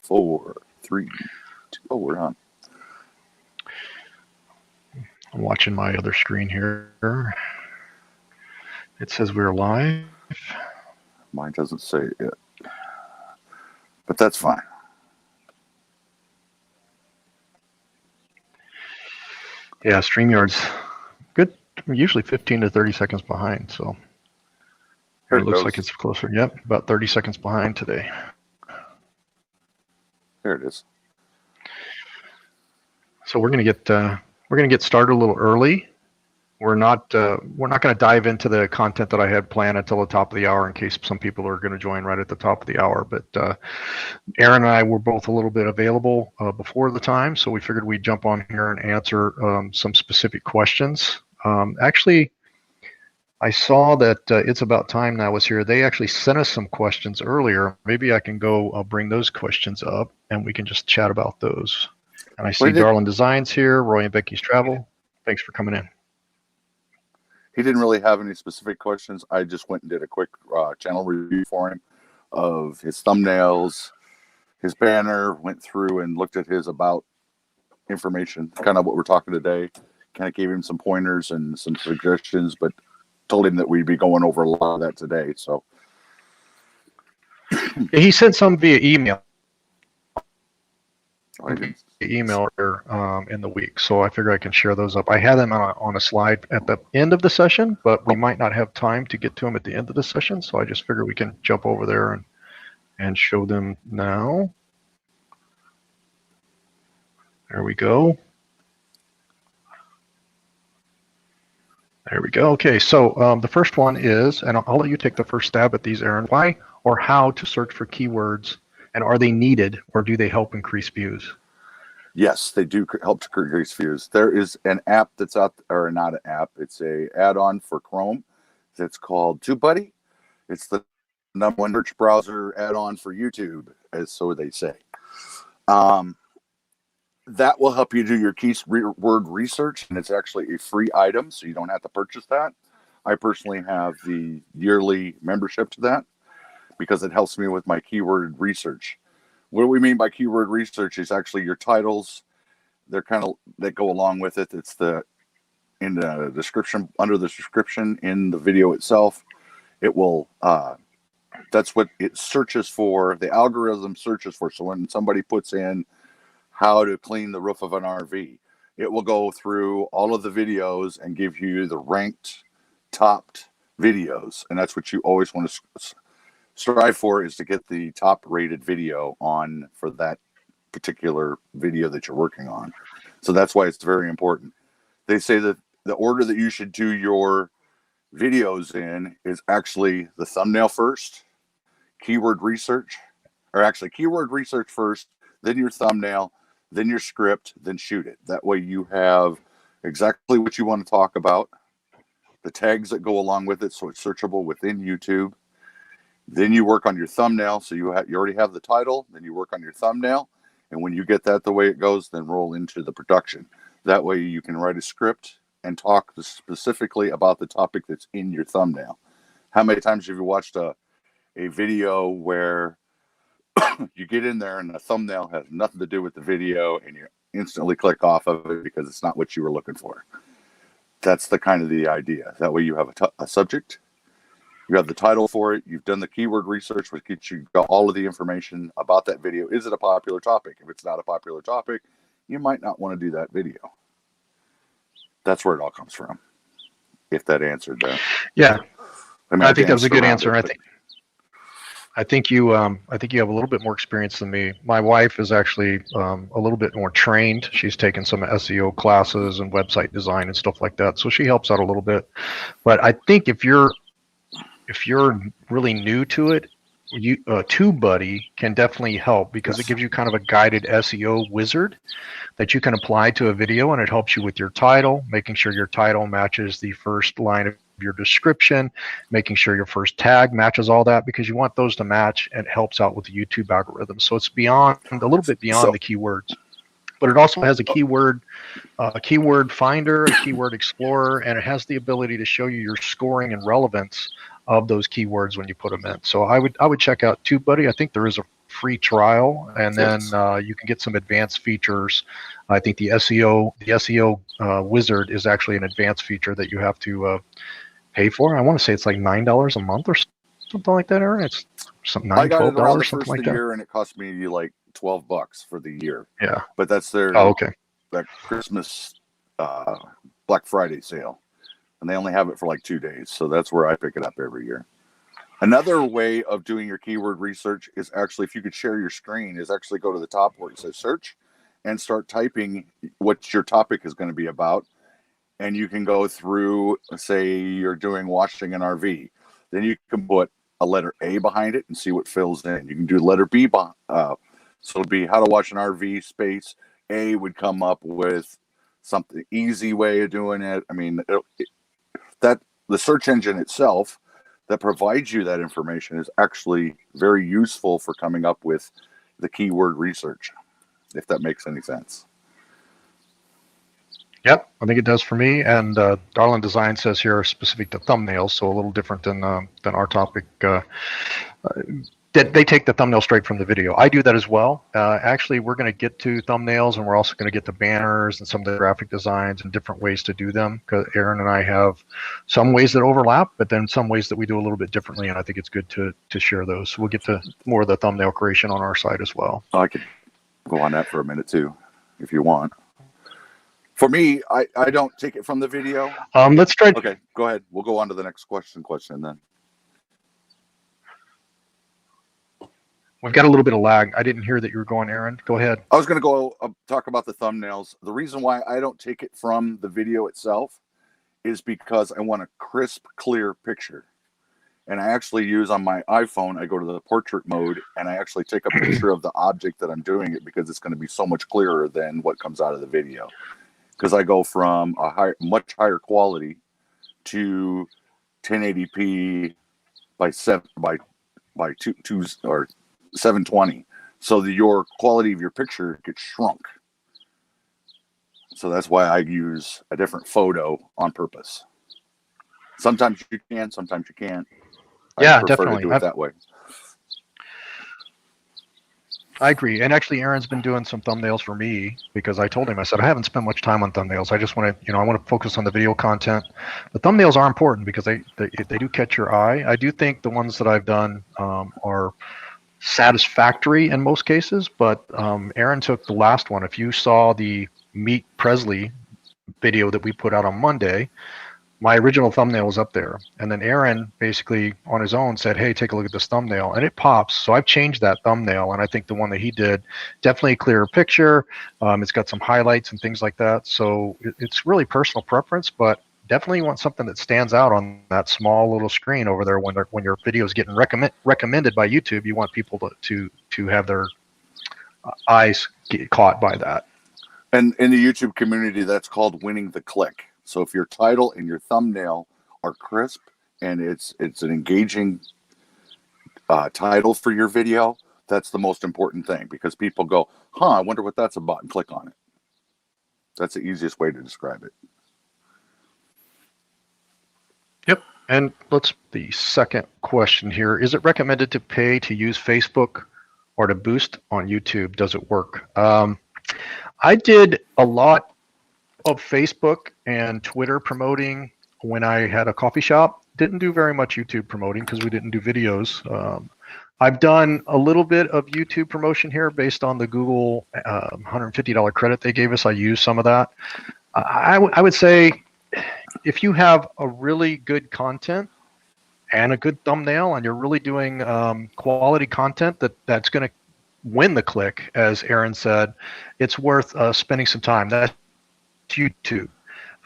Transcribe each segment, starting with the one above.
4, 3, 2. Oh, we're on. I'm watching my other screen here. It says we're live. Mine doesn't say it yet, but that's fine. Yeah, StreamYard's good. Usually 15 to 30 seconds behind, so it looks like it's closer. Yep, about 30 seconds behind today. There it is. So we're gonna get started a little early. We're not going to dive into the content that I had planned until the top of the hour in case some people are going to join right at the top of the hour. But Aaron and I were both a little bit available before the time, so we figured we'd jump on here and answer some specific questions. Actually, I saw that It's About Time Now was here. They actually sent us some questions earlier. Maybe I can go bring those questions up and we can just chat about those. And I see Darlin Designs here, Roy and Becky's Travel. Thanks for coming in. He didn't really have any specific questions. I just went and did a quick channel review for him of his thumbnails, his banner, went through and looked at his about information, kind of what we're talking today, kind of gave him some pointers and some suggestions, but told him that we'd be going over a lot of that today. So he sent some via email. I didn't email in the week, so I figure I can share those up. I had them on a slide at the end of the session, but we might not have time to get to them at the end of the session, so I just figure we can jump over there and show them now. There we go. There we go. Okay, so the first one is, and I'll let you take the first stab at these, Aaron. Why or how to search for keywords, and are they needed, or do they help increase views? Yes, they do help to increase views. There is an app that's out, or not an app, it's a add-on for Chrome that's called TubeBuddy. It's the #1 search browser add-on for YouTube, as so they say. That will help you do your keyword research, and it's actually a free item, so you don't have to purchase that. I personally have the yearly membership to that because it helps me with my keyword research. What we mean by keyword research is actually your titles. They're kind of that go along with it. It's in the description, under the description in the video itself. It will. That's what it searches for. The algorithm searches for. So when somebody puts in how to clean the roof of an RV, it will go through all of the videos and give you the ranked, topped videos, and that's what you always want to strive for, is to get the top rated video on for that particular video that you're working on. So that's why it's very important. They say that the order that you should do your videos in is actually the thumbnail first, keyword research, or actually keyword research first, then your thumbnail, then your script, then shoot it. That way you have exactly what you want to talk about, the tags that go along with it, so it's searchable within YouTube. Then you work on your thumbnail, so you already have the title. Then you work on your thumbnail, and when you get that the way it goes, then roll into the production. That way you can write a script and talk specifically about the topic that's in your thumbnail. How many times have you watched a video where you get in there and the thumbnail has nothing to do with the video, and you instantly click off of it because it's not what you were looking for? That's the kind of the idea. That way you have a subject. You have the title for it. You've done the keyword research, which gets you all of the information about that video. Is it a popular topic? If it's not a popular topic, you might not want to do that video. That's where it all comes from. If that answered that. Yeah, I mean, I think that was a good answer. I think you have a little bit more experience than me. My wife is actually a little bit more trained. She's taken some SEO classes and website design and stuff like that, so she helps out a little bit. But I think if you're really new to it, TubeBuddy can definitely help, because it gives you kind of a guided SEO wizard that you can apply to a video, and it helps you with your title, making sure your title matches the first line of your description, making sure your first tag matches all that, because you want those to match, and it helps out with the YouTube algorithm. So it's beyond, a little bit beyond the keywords. But it also has a keyword finder, a keyword explorer, and it has the ability to show you your scoring and relevance of those keywords when you put them in. So I would check out TubeBuddy. I think there is free trial, and then Yes. you can get some advanced features. I think the SEO wizard is actually an advanced feature that you have to pay for. I want to say it's like $9 a month or something like that, Aaron. It's some I $9, got it around the $12, something first like of the that. year, and it cost me like $12 for the year. Yeah. But that's Oh, their okay. that Christmas Black Friday sale, and they only have it for like 2 days. So that's where I pick it up every year. Another way of doing your keyword research is actually, if you could share your screen, is actually go to the top where it says search and start typing what your topic is going to be about. And you can go through, say you're doing washing an RV. Then you can put a letter A behind it and see what fills in. You can do letter B. So it'd be how to wash an RV space. A would come up with something easy way of doing it. I mean, that the search engine itself that provides you that information is actually very useful for coming up with the keyword research, if that makes any sense. Yep, I think it does for me. And Darlin Design says here specific to thumbnails, so a little different than our topic. They take the thumbnail straight from the video. I do that as well. Actually, we're going to get to thumbnails, and we're also going to get to banners and some of the graphic designs and different ways to do them. Because Aaron and I have some ways that overlap, but then some ways that we do a little bit differently, and I think it's good to share those. So we'll get to more of the thumbnail creation on our side as well. I could go on that for a minute too, if you want. For me, I don't take it from the video. Let's try. Okay, go ahead. We'll go on to the next question then. We've got a little bit of lag. I didn't hear that you were going, Aaron. Go ahead. I was going to go talk about the thumbnails. The reason why I don't take it from the video itself is because I want a crisp, clear picture. And I actually use on my iPhone, I go to the portrait mode and I actually take a picture of the object that I'm doing it, because it's going to be so much clearer than what comes out of the video. Because I go from a much higher quality to 1080p by 720, so that your quality of your picture gets shrunk. So that's why I use a different photo on purpose. Sometimes you can, sometimes you can't. Yeah, I prefer definitely. to do it that way. I agree. And actually, Aaron's been doing some thumbnails for me, because I told him, I said, I haven't spent much time on thumbnails. I just want to, I want to focus on the video content. The thumbnails are important because they do catch your eye. I do think the ones that I've done are satisfactory in most cases, but Aaron took the last one. If you saw the Meet Presley video that we put out on Monday, my original thumbnail was up there, and then Aaron basically on his own said, hey, take a look at this thumbnail, and it pops. So I've changed that thumbnail, and I think the one that he did, definitely a clearer picture. It's got some highlights and things like that. So it's really personal preference, but definitely you want something that stands out on that small little screen over there when your video is getting recommended by YouTube. You want people to have their eyes get caught by that. And in the YouTube community, that's called winning the click. So if your title and your thumbnail are crisp and it's an engaging title for your video, that's the most important thing, because people go, I wonder what that's about, and click on it. That's the easiest way to describe it. Yep. And the second question here, is it recommended to pay to use Facebook or to boost on YouTube? Does it work? I did a lot of Facebook and Twitter promoting when I had a coffee shop. Didn't do very much YouTube promoting because we didn't do videos. I've done a little bit of YouTube promotion here based on the Google $150 credit they gave us. I used some of that. I would say if you have a really good content and a good thumbnail and you're really doing quality content that's going to win the click, as Aaron said, it's worth spending some time. That's YouTube.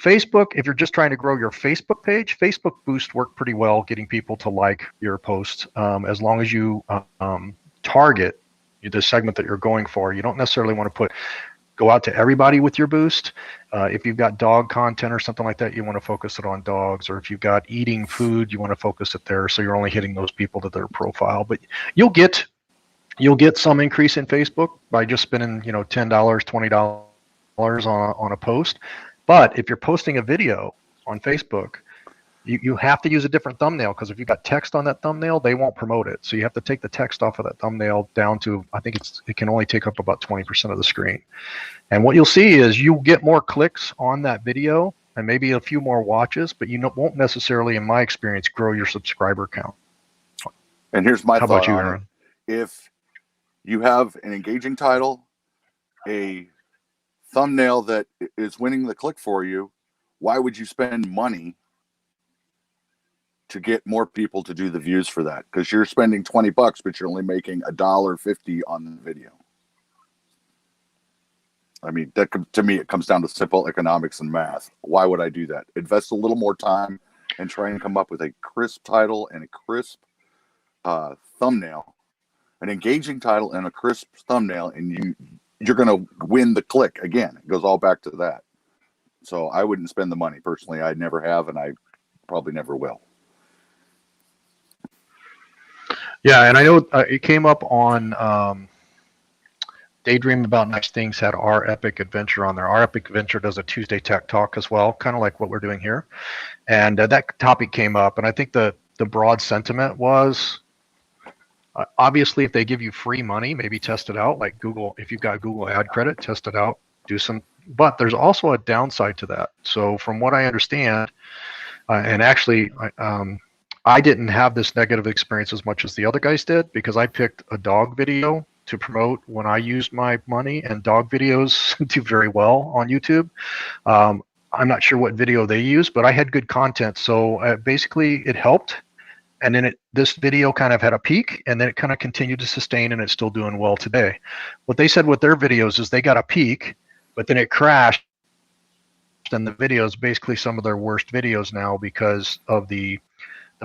Facebook, if you're just trying to grow your Facebook page, Facebook Boost worked pretty well getting people to like your posts, as long as you target the segment that you're going for. You don't necessarily want to go out to everybody with your boost. If you've got dog content or something like that, you want to focus it on dogs. Or if you've got eating food, you want to focus it there, so you're only hitting those people to their profile. But you'll get some increase in Facebook by just spending $10, $20 on a post. But if you're posting a video on Facebook, you have to use a different thumbnail, because if you've got text on that thumbnail, they won't promote it. So you have to take the text off of that thumbnail down to, I think it can only take up about 20% of the screen. And what you'll see is you'll get more clicks on that video and maybe a few more watches, but won't necessarily, in my experience, grow your subscriber count. And here's my How thought about you, on Aaron? it. If you have an engaging title, a thumbnail that is winning the click for you, why would you spend money to get more people to do the views for that? Because you're spending $20, but you're only making $1.50 on the video. I mean, that to me, it comes down to simple economics and math. Why would I do that? Invest a little more time and try and come up with a crisp title and a crisp thumbnail, an engaging title and a crisp thumbnail, and you're going to win the click. Again, it goes all back to that. So I wouldn't spend the money personally. I never have, and I probably never will. Yeah, and I know it came up on Daydream About Nice Things had Our Epic Adventure on there. Our Epic Adventure does a Tuesday Tech Talk as well, kind of like what we're doing here. And that topic came up, and I think the broad sentiment was, obviously, if they give you free money, maybe test it out. Like Google, if you've got Google ad credit, test it out, do some. But there's also a downside to that. So from what I understand, and actually, I didn't have this negative experience as much as the other guys did, because I picked a dog video to promote when I used my money, and dog videos do very well on YouTube. I'm not sure what video they use, but I had good content. So basically it helped. And then this video kind of had a peak, and then it kind of continued to sustain, and it's still doing well today. What they said with their videos is they got a peak, but then it crashed. And the video is basically some of their worst videos now, because of the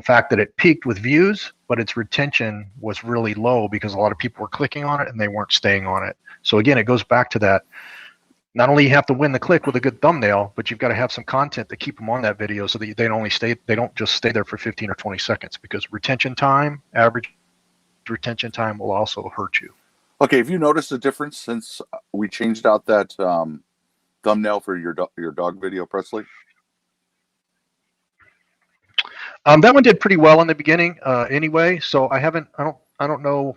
fact that it peaked with views, but its retention was really low because a lot of people were clicking on it and they weren't staying on it. So again, it goes back to that. Not only you have to win the click with a good thumbnail, but you've got to have some content to keep them on that video, so that they don't just stay there for 15 or 20 seconds, because retention time, average retention time, will also hurt you. Okay, have you noticed a difference since we changed out that thumbnail for your dog video, Presley? That one did pretty well in the beginning, anyway. So I don't know.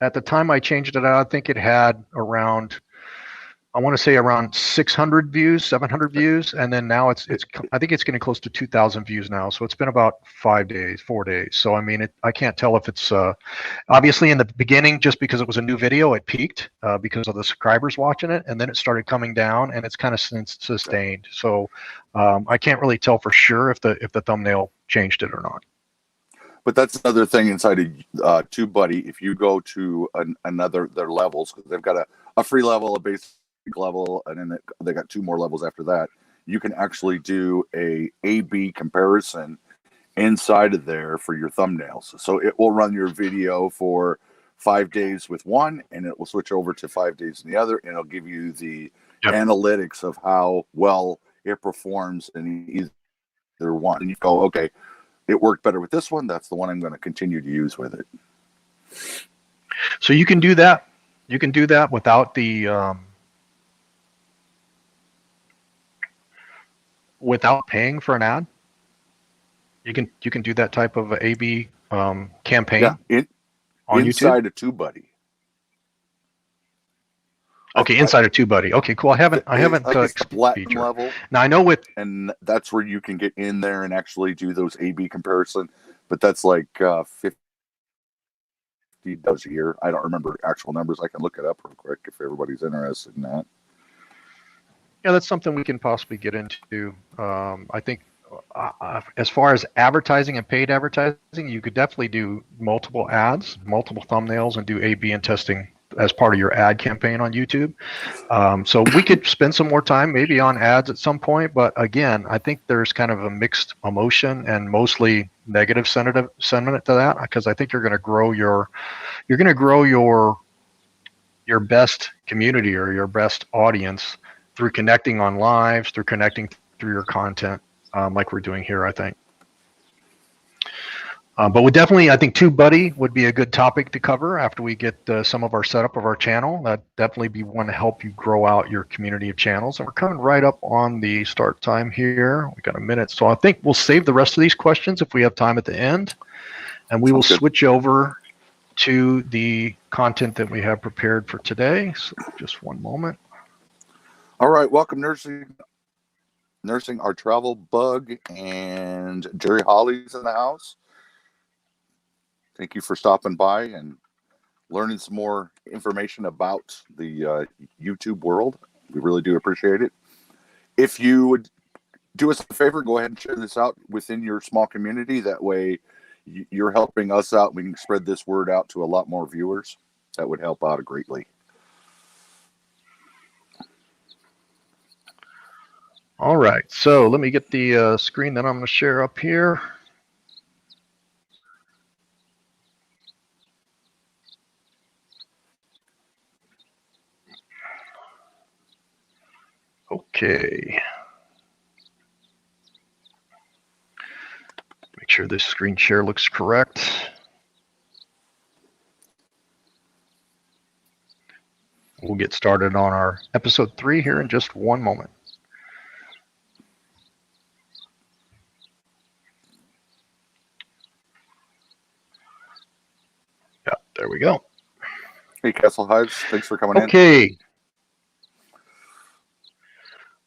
At the time I changed it out, I think it had around, I want to say around 600 views, 700 views, and then now I think it's getting close to 2,000 views now. So it's been about 4 days. So I mean, I can't tell if it's obviously in the beginning, just because it was a new video, it peaked because of the subscribers watching it, and then it started coming down, and it's kind of since sustained. So I can't really tell for sure if the thumbnail changed it or not. But that's another thing inside of TubeBuddy. If you go to their levels, because they've got a free level, a basic level, and then they got 2 more levels after that. You can actually do a A/B comparison inside of there for your thumbnails. So it will run your video for 5 days with one, and it will switch over to 5 days in the other, and it'll give you the analytics of how well it performs in either one. And you go, okay, it worked better with this one. That's the one I'm going to continue to use with it. So you can do that. You can do that without the without paying for an ad. You can do that type of A/B campaign on inside YouTube? of TubeBuddy. Okay, inside of TubeBuddy. Okay, cool. I haven't It's the platinum feature. level, Now I know and that's where you can get in there and actually do those A/B comparison. But that's like $50 a year. I don't remember actual numbers. I can look it up real quick if everybody's interested in that. Yeah, that's something we can possibly get into. I think as far as advertising and paid advertising, you could definitely do multiple ads, multiple thumbnails, and do A/B and testing as part of your ad campaign on YouTube. So we could spend some more time maybe on ads at some point. But again, I think there's kind of a mixed emotion and mostly negative sentiment to that, because I think you're going to grow your best community or your best audience through connecting on lives, through connecting through your content, like we're doing here, I think. But we definitely, I think TubeBuddy would be a good topic to cover after we get some of our setup of our channel. That'd definitely be one to help you grow out your community of channels. And we're coming right up on the start time here. We got a minute. So I think we'll save the rest of these questions if we have time at the end. And we will switch over to the content that we have prepared for today. So just one moment. All right. Welcome, Nursing Our Travel Bug, and Jerry Holly's in the house. Thank you for stopping by and learning some more information about the YouTube world. We really do appreciate it. If you would do us a favor, go ahead and share this out within your small community. That way you're helping us out. We can spread this word out to a lot more viewers. That would help out greatly. All right, so let me get the screen that I'm going to share up here. Okay. Make sure this screen share looks correct. We'll get started on our episode 3 here in just one moment. Yeah, there we go. Hey, Castle Hives, thanks for coming in. Okay.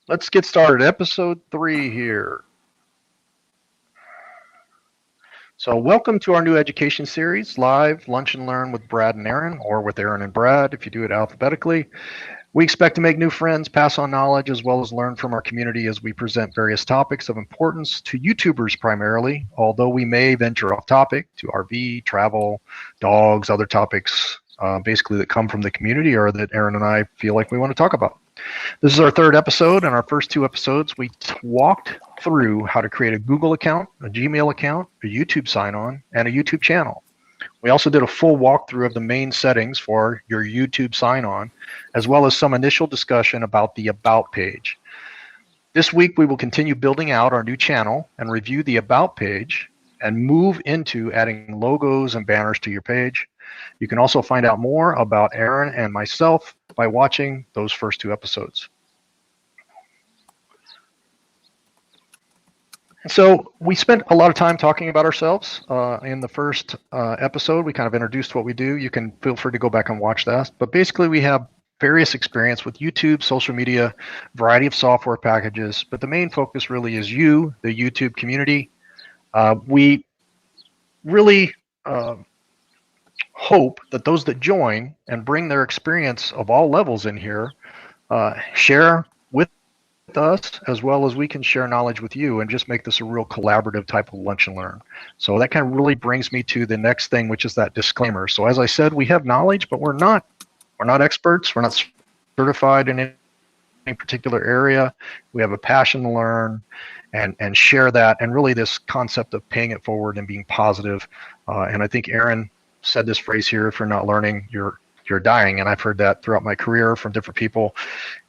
Let's get started. Episode 3 here. So welcome to our new education series, Live Lunch and Learn with Brad and Aaron, or with Aaron and Brad if you do it alphabetically. We expect to make new friends, pass on knowledge, as well as learn from our community as we present various topics of importance to YouTubers primarily, although we may venture off topic to RV, travel, dogs, other topics basically that come from the community or that Aaron and I feel like we want to talk about. This is our 3rd episode. In our first 2 episodes, we walked through how to create a Google account, a Gmail account, a YouTube sign-on, and a YouTube channel. We also did a full walkthrough of the main settings for your YouTube sign-on, as well as some initial discussion about the About page. This week, we will continue building out our new channel and review the About page and move into adding logos and banners to your page. You can also find out more about Aaron and myself by watching those first 2 episodes. So we spent a lot of time talking about ourselves in the first episode. We kind of introduced what we do. You can feel free to go back and watch that. But basically, we have various experience with YouTube, social media, variety of software packages. But the main focus really is you, the YouTube community. We really hope that those that join and bring their experience of all levels in here share with us, as well as we can share knowledge with you and just make this a real collaborative type of lunch and learn. So that kind of really brings me to the next thing, which is that disclaimer. So as I said, we have knowledge, but we're not experts. We're not certified in any particular area. We have a passion to learn and share that, and really this concept of paying it forward and being positive. And I think Aaron said this phrase here: if you're not learning, you're dying. And I've heard that throughout my career from different people.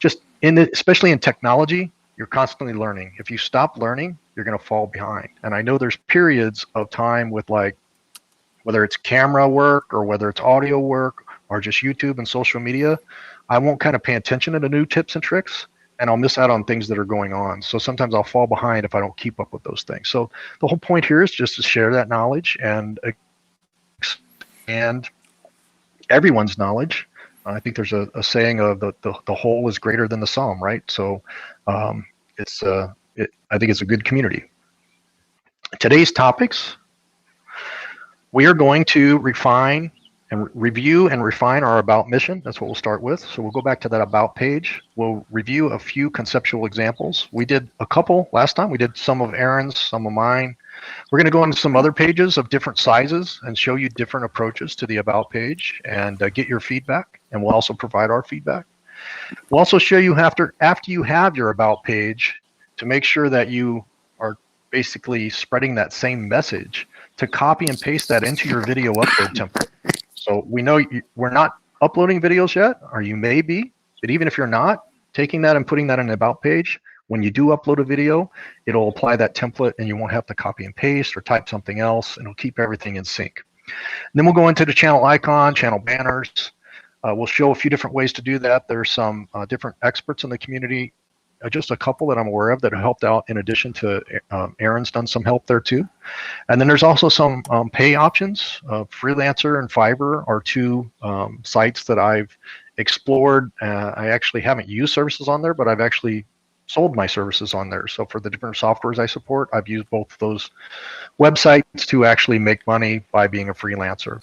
Just especially in technology, you're constantly learning. If you stop learning, you're going to fall behind. And I know there's periods of time with, like, whether it's camera work or whether it's audio work or just YouTube and social media, I won't kind of pay attention to the new tips and tricks, and I'll miss out on things that are going on. So sometimes I'll fall behind if I don't keep up with those things. So the whole point here is just to share that knowledge and expand everyone's knowledge. I think there's a saying of the whole is greater than the sum, right? So I think it's a good community. Today's topics, we are going to refine and review and refine our About mission. That's what we'll start with. So we'll go back to that About page. We'll review a few conceptual examples. We did a couple last time. We did some of Aaron's, some of mine. We're going to go into some other pages of different sizes and show you different approaches to the About page and get your feedback. And we'll also provide our feedback. We'll also show you after you have your About page to make sure that you are basically spreading that same message, to copy and paste that into your video upload template. So we know we're not uploading videos yet, or you may be, but even if you're not, taking that and putting that in an About page when you do upload a video, it'll apply that template and you won't have to copy and paste or type something else, and it'll keep everything in sync. And then we'll go into the channel icon, channel banners. We'll show a few different ways to do that. There's some different experts in the community, just a couple that I'm aware of that have helped out, in addition to Aaron's done some help there too. And then there's also some pay options. Freelancer and Fiverr are two sites that I've explored. I actually haven't used services on there, but I've actually sold my services on there. So for the different softwares I support, I've used both of those websites to actually make money by being a freelancer.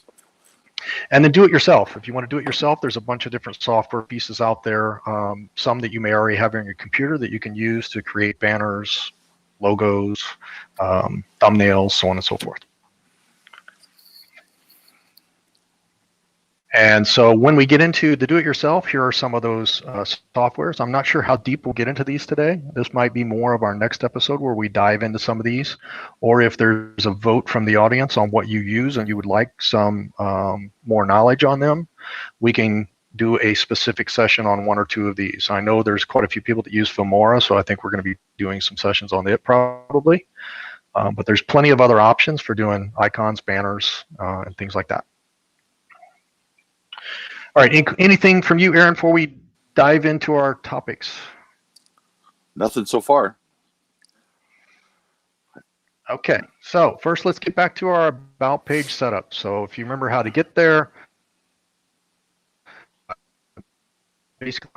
And then do it yourself. If you want to do it yourself, there's a bunch of different software pieces out there. Some that you may already have on your computer that you can use to create banners, logos, thumbnails, so on and so forth. And so when we get into the do-it-yourself, here are some of those softwares. I'm not sure how deep we'll get into these today. This might be more of our next episode where we dive into some of these, or if there's a vote from the audience on what you use and you would like some more knowledge on them, we can do a specific session on one or two of these. I know there's quite a few people that use Filmora, so I think we're going to be doing some sessions on it probably. But there's plenty of other options for doing icons, banners, and things like that. All right, anything from you, Aaron, before we dive into our topics? Nothing so far. Okay, so first let's get back to our About page setup. So if you remember how to get there, basically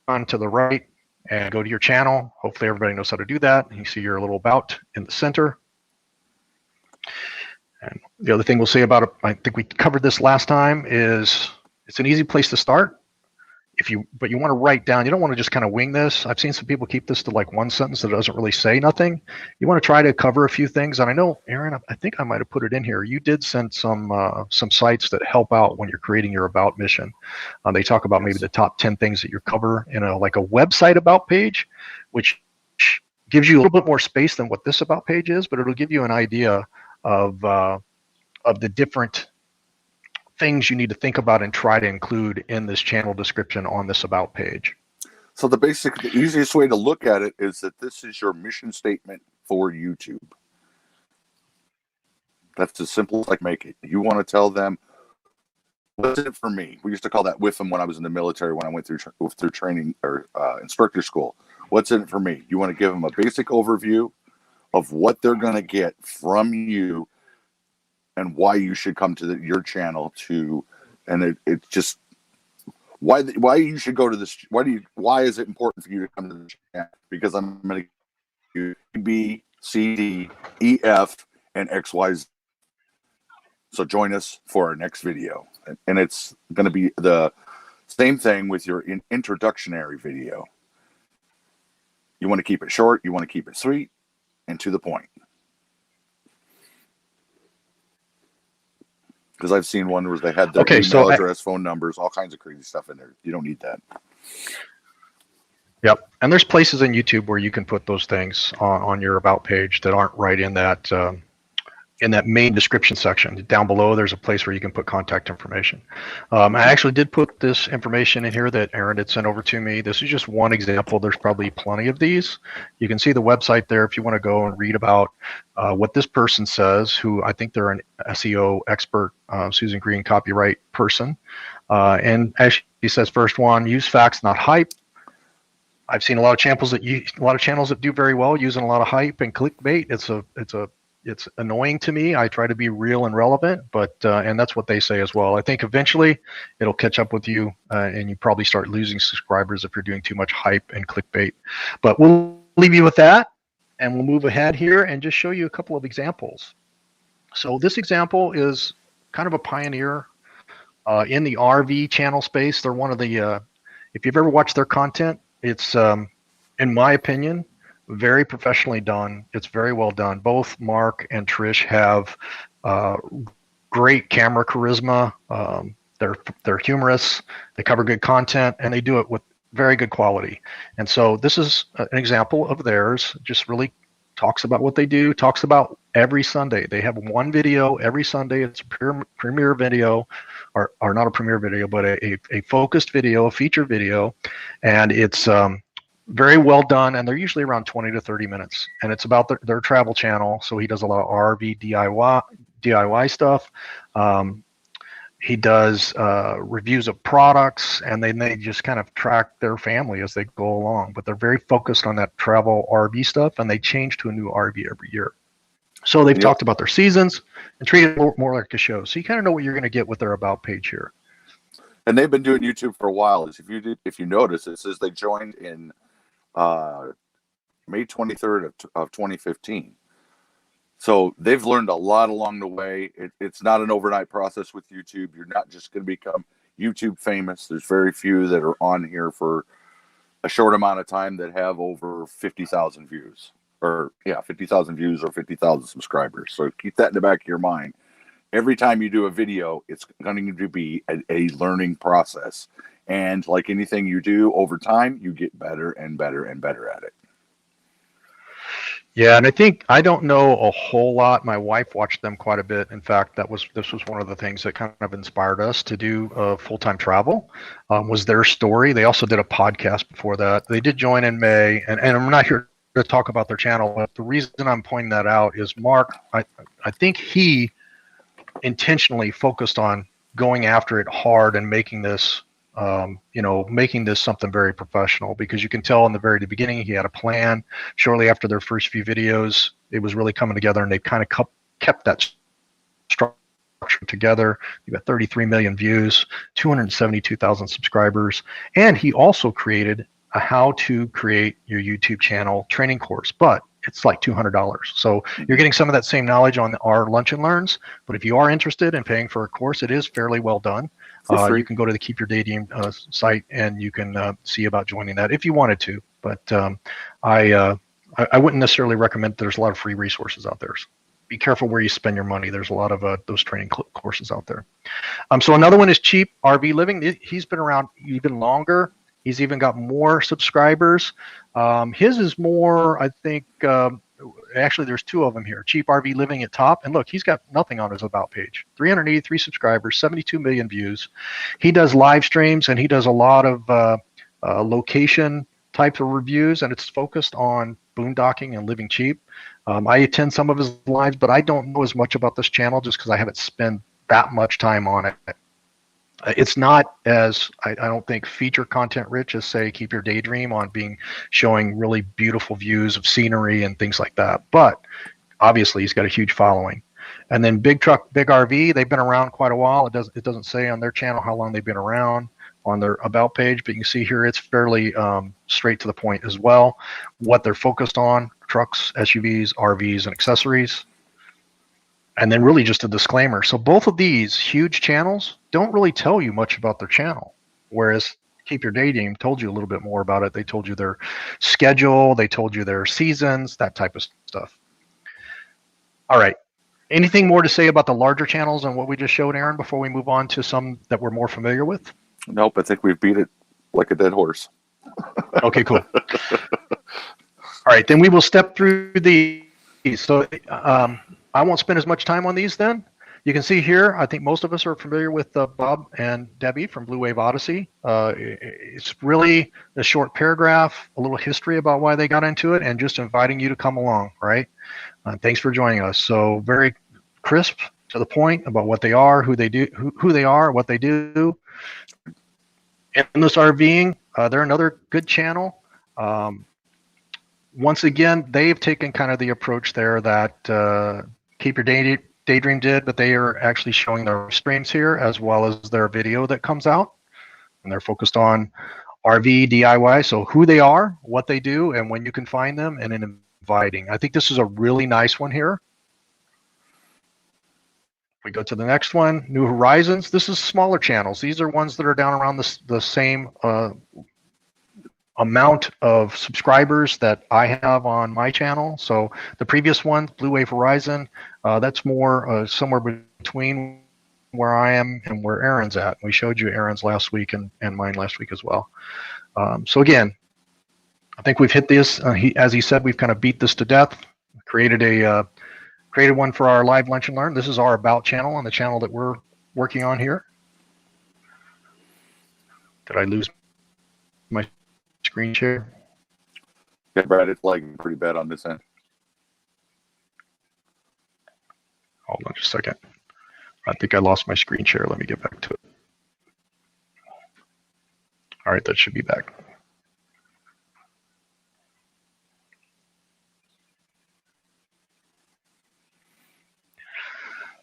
on to the right and go to your channel. Hopefully everybody knows how to do that. You see your little About in the center. And the other thing we'll say about it, I think we covered this last time, is it's an easy place to start. But you want to write down, you don't want to just kind of wing this. I've seen some people keep this to like one sentence that doesn't really say nothing. You want to try to cover a few things. And I know, Aaron, I think I might have put it in here. You did send some sites that help out when you're creating your About mission. They talk about maybe the top 10 things that you cover in like a website About page, which gives you a little bit more space than what this About page is, but it'll give you an idea of the different things you need to think about and try to include in this channel description on this About page. So the easiest way to look at it is that this is your mission statement for YouTube. That's as simple as I make it. You want to tell them, what's in it for me? We used to call that with them when I was in the military, when I went through training or instructor school. What's in it for me? You want to give them a basic overview of what they're going to get from you and why you should come to your channel and it's just why you should go to this. Why is it important for you to come to the channel? Because I'm going to give you B, C, D, E, F, and X, Y, Z. So join us for our next video, and it's going to be the same thing with your introductory video. You want to keep it short. You want to keep it sweet and to the point. Because I've seen one where they had their email address, phone numbers, all kinds of crazy stuff in there. You don't need that. Yep. And there's places in YouTube where you can put those things on your About page that aren't right in that main description section. Down below, there's a place where you can put contact information. I actually did put this information in here that Aaron had sent over to me. This is just one example. There's probably plenty of these. You can see the website there if you want to go and read about what this person says, who I think they're an SEO expert, Susan Green, copyright person. And as she says, first one, use facts, not hype. I've seen a lot of channels that do very well using a lot of hype and clickbait. It's annoying to me. I try to be real and relevant, but and that's what they say as well. I think eventually it'll catch up with you, and you probably start losing subscribers if you're doing too much hype and clickbait. But we'll leave you with that, and we'll move ahead here and just show you a couple of examples. So this example is kind of a pioneer in the RV channel space. They're one of the, if you've ever watched their content, it's, in my opinion, very professionally done. It's very well done. Both Mark and Trish have great camera charisma. They're humorous. They cover good content, and they do it with very good quality. And so this is an example of theirs. Just really talks about what they do. Talks about every Sunday. They have one video every Sunday. It's a premiere video, or not a premiere video, but a focused video, a feature video, and it's very well done, and they're usually around 20 to 30 minutes, and it's about their travel channel. So he does a lot of RV DIY stuff. Um, he does reviews of products, and then they just kind of track their family as they go along. But they're very focused on that travel RV stuff, and they change to a new RV every year. So they've Yep. talked about their seasons and treat it more like a show. So you kind of know what you're going to get with their about page here. And they've been doing YouTube for a while. If you notice, it says they joined in uh, May 23rd of 2015. So they've learned a lot along the way. It's not an overnight process with YouTube. You're not just going to become YouTube famous. There's very few that are on here for a short amount of time that have over 50,000 views, or 50,000 views or 50,000 subscribers. So keep that in the back of your mind. Every time you do a video, it's going to be a learning process. And like anything you do over time, you get better and better and better at it. Yeah, and I think I don't know a whole lot. My wife watched them quite a bit. In fact, this was one of the things that kind of inspired us to do full-time travel. Was their story. They also did a podcast before that. They did join in May, and I'm not here to talk about their channel, but the reason I'm pointing that out is Mark. I think he intentionally focused on going after it hard and making this making this something very professional, because you can tell in the very beginning he had a plan. Shortly after their first few videos, it was really coming together, and they kind of kept that structure together. You got 33 million views, 272,000 subscribers, and he also created a how to create your YouTube channel training course, but it's like $200. So you're getting some of that same knowledge on our Lunch and Learns, but if you are interested in paying for a course, it is fairly well done. You can go to the Keep Your Daydream site, and you can see about joining that if you wanted to. But I wouldn't necessarily recommend. There's a lot of free resources out there. So be careful where you spend your money. There's a lot of those training courses out there. So another one is Cheap RV Living. He's been around even longer. He's even got more subscribers. His is more, I think. Actually, there's two of them here. Cheap RV Living at top, and look, he's got nothing on his about page. 383 subscribers, 72 million views. He does live streams, and he does a lot of location types of reviews, and it's focused on boondocking and living cheap. I attend some of his lives, but I don't know as much about this channel just because I haven't spent that much time on it. It's not as, I don't think, feature content rich as, say, Keep Your Daydream on showing really beautiful views of scenery and things like that. But obviously, he's got a huge following. And then Big Truck, Big RV, they've been around quite a while. It doesn't say on their channel how long they've been around on their about page, but you can see here it's fairly straight to the point as well. What they're focused on: trucks, SUVs, RVs, and accessories. And then really just a disclaimer. So both of these huge channels don't really tell you much about their channel, whereas Keep Your Daydream told you a little bit more about it. They told you their schedule, they told you their seasons, that type of stuff. All right. Anything more to say about the larger channels and what we just showed, Aaron, before we move on to some that we're more familiar with? Nope, I think we've beat it like a dead horse. Okay, cool. All right, then we will step through these. So I won't spend as much time on these then. You can see here, I think most of us are familiar with Bob and Debbie from Blue Wave Odyssey. It's really a short paragraph, a little history about why they got into it, and just inviting you to come along, right? Thanks for joining us. So very crisp, to the point about what they are, who they do, who they are, what they do. Endless RVing, they're another good channel. Once again, they've taken kind of the approach there that Keep Your Daydream did, but they are actually showing their streams here as well as their video that comes out. And they're focused on RV DIY, so who they are, what they do, and when you can find them, and then inviting. I think this is a really nice one here. We go to the next one, New Horizons. This is smaller channels. These are ones that are down around the same amount of subscribers that I have on my channel. So the previous one, Blue Wave Horizon, that's more somewhere between where I am and where Aaron's at. We showed you Aaron's last week and mine last week as well. So again, I think we've hit this. As he said, we've kind of beat this to death. Created one for our live lunch and learn. This is our about channel and the channel that we're working on here. Did I lose my screen share? Yeah, Brad, it's lagging pretty bad on this end. Hold on just a second. I think I lost my screen share. Let me get back to it. All right, that should be back.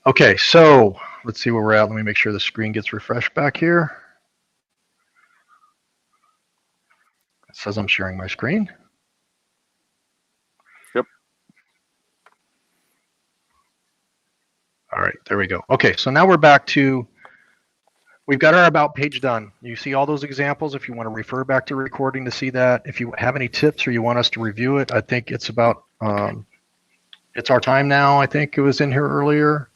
Okay, so let's see where we're at. Let me make sure the screen gets refreshed back here. It says I'm sharing my screen. Yep. All right, there we go. Okay, so now we're back to, we've got our About page done. You see all those examples. If you want to refer back to recording to see that, if you have any tips or you want us to review it, I think it's about, it's our time now. I think it was in here earlier.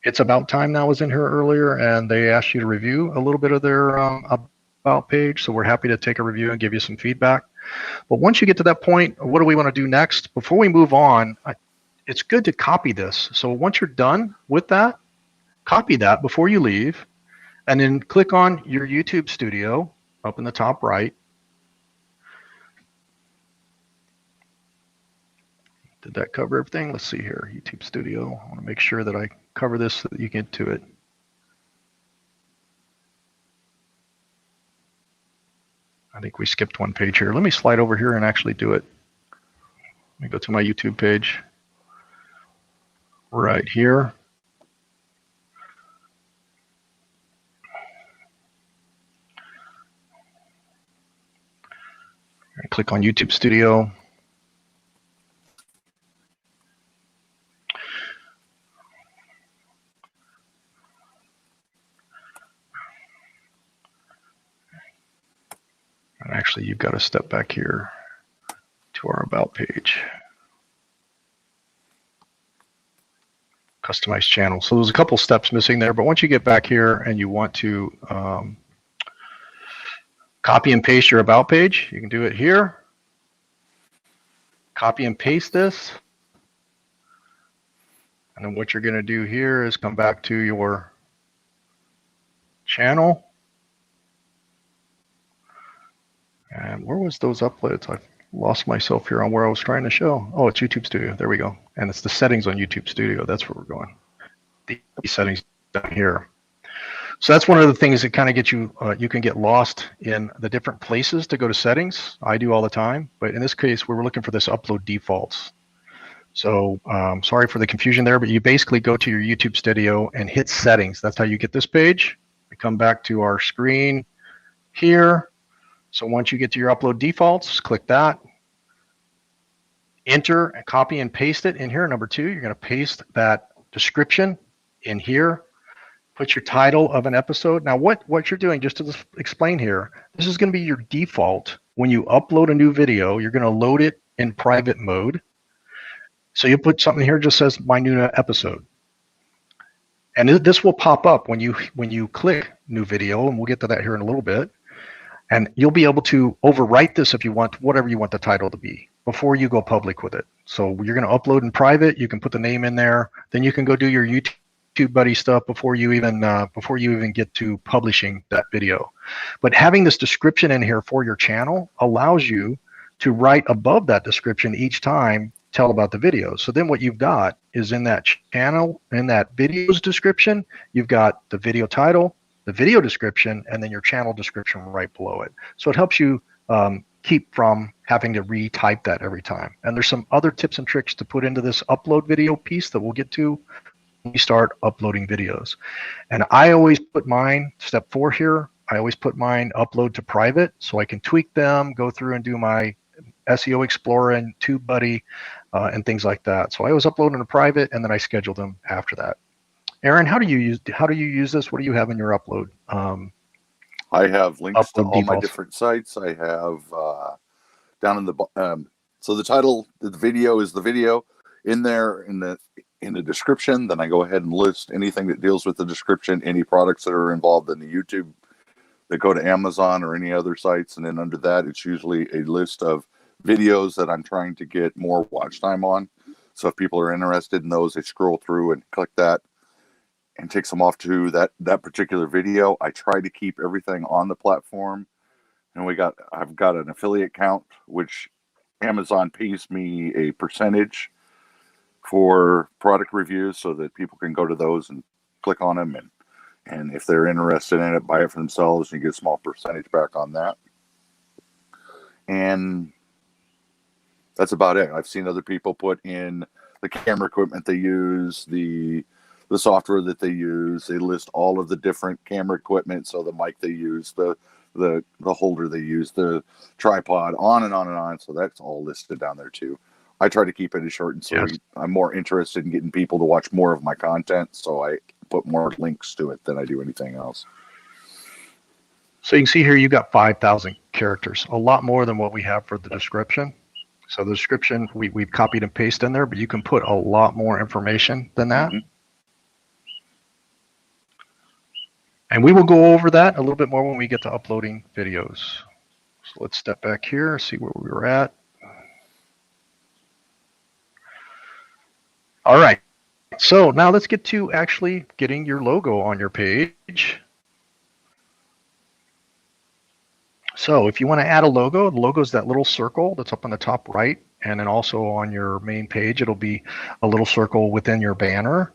It's About Time Now was in here earlier, and they asked you to review a little bit of their About page. So we're happy to take a review and give you some feedback. But once you get to that point, what do we want to do next? Before we move on, it's good to copy this. So once you're done with that, copy that before you leave, and then click on your YouTube studio up in the top right. Did that cover everything? Let's see here, YouTube studio. I want to make sure that I cover this so that you get to it. I think we skipped one page here. Let me slide over here and actually do it. Let me go to my YouTube page. Right here. And click on YouTube Studio. And actually, you've got to step back here to our About page. Customize channel. So there's a couple steps missing there, but once you get back here and you want to copy and paste your About page, you can do it here. Copy and paste this. And then what you're going to do here is come back to your channel. And where was those uploads? I've lost myself here on where I was trying to show. Oh, it's YouTube Studio. There we go. And it's the settings on YouTube Studio. That's where we're going. The settings down here. So that's one of the things that kind of get you, you can get lost in the different places to go to settings. I do all the time. But in this case, we were looking for this upload defaults. So sorry for the confusion there, but you basically go to your YouTube Studio and hit settings. That's how you get this page. We come back to our screen here. So once you get to your upload defaults, click that. Enter and copy and paste it in here. Number 2, you're going to paste that description in here. Put your title of an episode. Now what you're doing, just to explain here, this is going to be your default. When you upload a new video, you're going to load it in private mode. So you put something here that just says my new episode. And this will pop up when you click new video, and we'll get to that here in a little bit. And you'll be able to overwrite this if you want, whatever you want the title to be, before you go public with it. So you're going to upload in private. You can put the name in there. Then you can go do your YouTube Buddy stuff before you even get to publishing that video. But having this description in here for your channel allows you to write above that description each time, tell about the video. So then what you've got is in that channel, in that video's description, you've got the video title, the video description, and then your channel description right below it. So it helps you keep from having to retype that every time. And there's some other tips and tricks to put into this upload video piece that we'll get to when we start uploading videos. And I always put mine, step 4 here, I always put mine upload to private so I can tweak them, go through and do my SEO Explorer and TubeBuddy and things like that. So I always upload them to private, and then I schedule them after that. Aaron, how do you use this? What do you have in your upload? I have links to all defaults. my different sites. I have down in the so the title of the video is the video in there in the description. Then I go ahead and list anything that deals with the description, any products that are involved in the YouTube that go to Amazon or any other sites. And then under that, it's usually a list of videos that I'm trying to get more watch time on. So if people are interested in those, they scroll through and click that and takes them off to that particular video. I try to keep everything on the platform and I've got an affiliate count, which Amazon pays me a percentage for product reviews so that people can go to those and click on them, and if they're interested in it, buy it for themselves, and you get a small percentage back on that. And that's about it. I've seen other people put in the camera equipment they use, the software that they use. They list all of the different camera equipment, so the mic they use, the holder they use, the tripod, on and on and on. So that's all listed down there too. I try to keep it as short and sweet. Yes. I'm more interested in getting people to watch more of my content, so I put more links to it than I do anything else. So you can see here you got 5,000 characters, a lot more than what we have for the description. So the description we've copied and pasted in there, but you can put a lot more information than that. Mm-hmm. And we will go over that a little bit more when we get to uploading videos. So let's step back here, see where we were at. All right, so now let's get to actually getting your logo on your page. So if you want to add a logo, the logo is that little circle that's up on the top right, and then also on your main page, it'll be a little circle within your banner.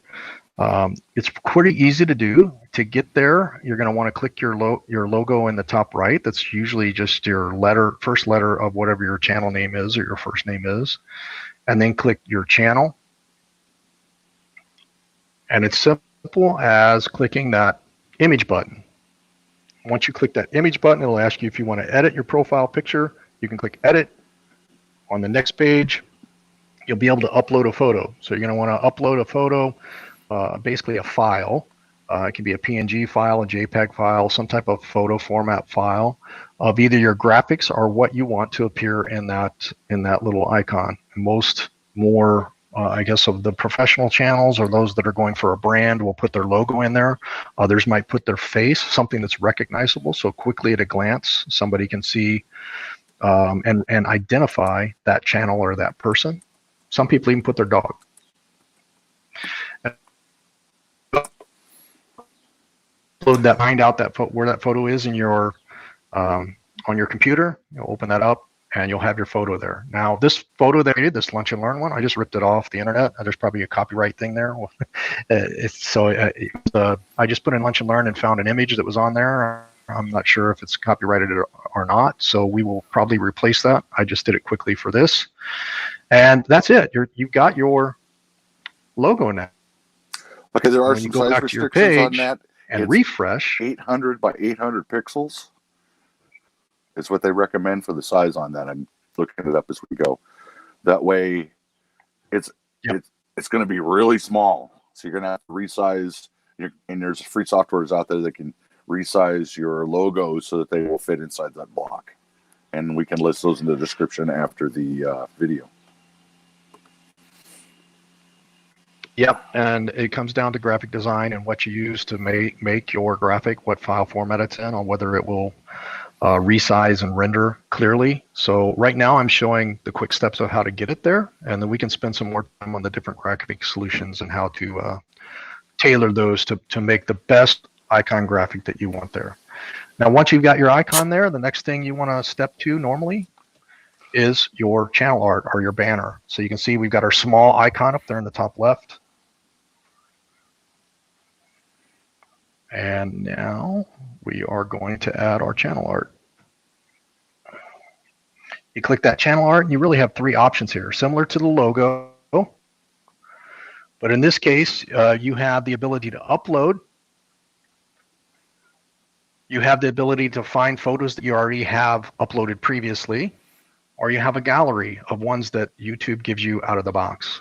It's pretty easy to do. To get there, you're going to want to click your logo in the top right. That's usually just your first letter of whatever your channel name is or your first name is, and then click your channel. And it's simple as clicking that image button. Once you click that image button, it'll ask you if you want to edit your profile picture. You can click edit. On the next page, you'll be able to upload a photo. So you're going to want to upload a photo, basically a file. It can be a PNG file, a JPEG file, some type of photo format file of either your graphics or what you want to appear in that little icon. More I guess of the professional channels or those that are going for a brand will put their logo in there. Others might put their face, something that's recognizable, so quickly at a glance somebody can see and identify that channel or that person. Some people even put their dog. Find out where that photo is in your on your computer. You'll open that up and you'll have your photo there. Now, this photo that I did, this Lunch and Learn one, I just ripped it off the internet. There's probably a copyright thing there. I just put in Lunch and Learn and found an image that was on there. I'm not sure if it's copyrighted or not, so we will probably replace that. I just did it quickly for this. And that's it. You've got your logo now. Okay, there are some size restrictions on that. And refresh. 800 by 800 pixels is what they recommend for the size on that. I'm looking it up as we go. That way, it's going to be really small. So you're going to have to resize. And there's free softwares out there that can resize your logos so that they will fit inside that block. And we can list those in the description after the video. Yep, and it comes down to graphic design and what you use to make your graphic, what file format it's in, on whether it will resize and render clearly. So right now I'm showing the quick steps of how to get it there, and then we can spend some more time on the different graphic solutions and how to tailor those to make the best icon graphic that you want there. Now, once you've got your icon there, the next thing you want to step to normally is your channel art or your banner. So you can see we've got our small icon up there in the top left. And now we are going to add our channel art. You click that channel art and you really have three options here, similar to the logo. But in this case, you have the ability to upload. You have the ability to find photos that you already have uploaded previously, or you have a gallery of ones that YouTube gives you out of the box.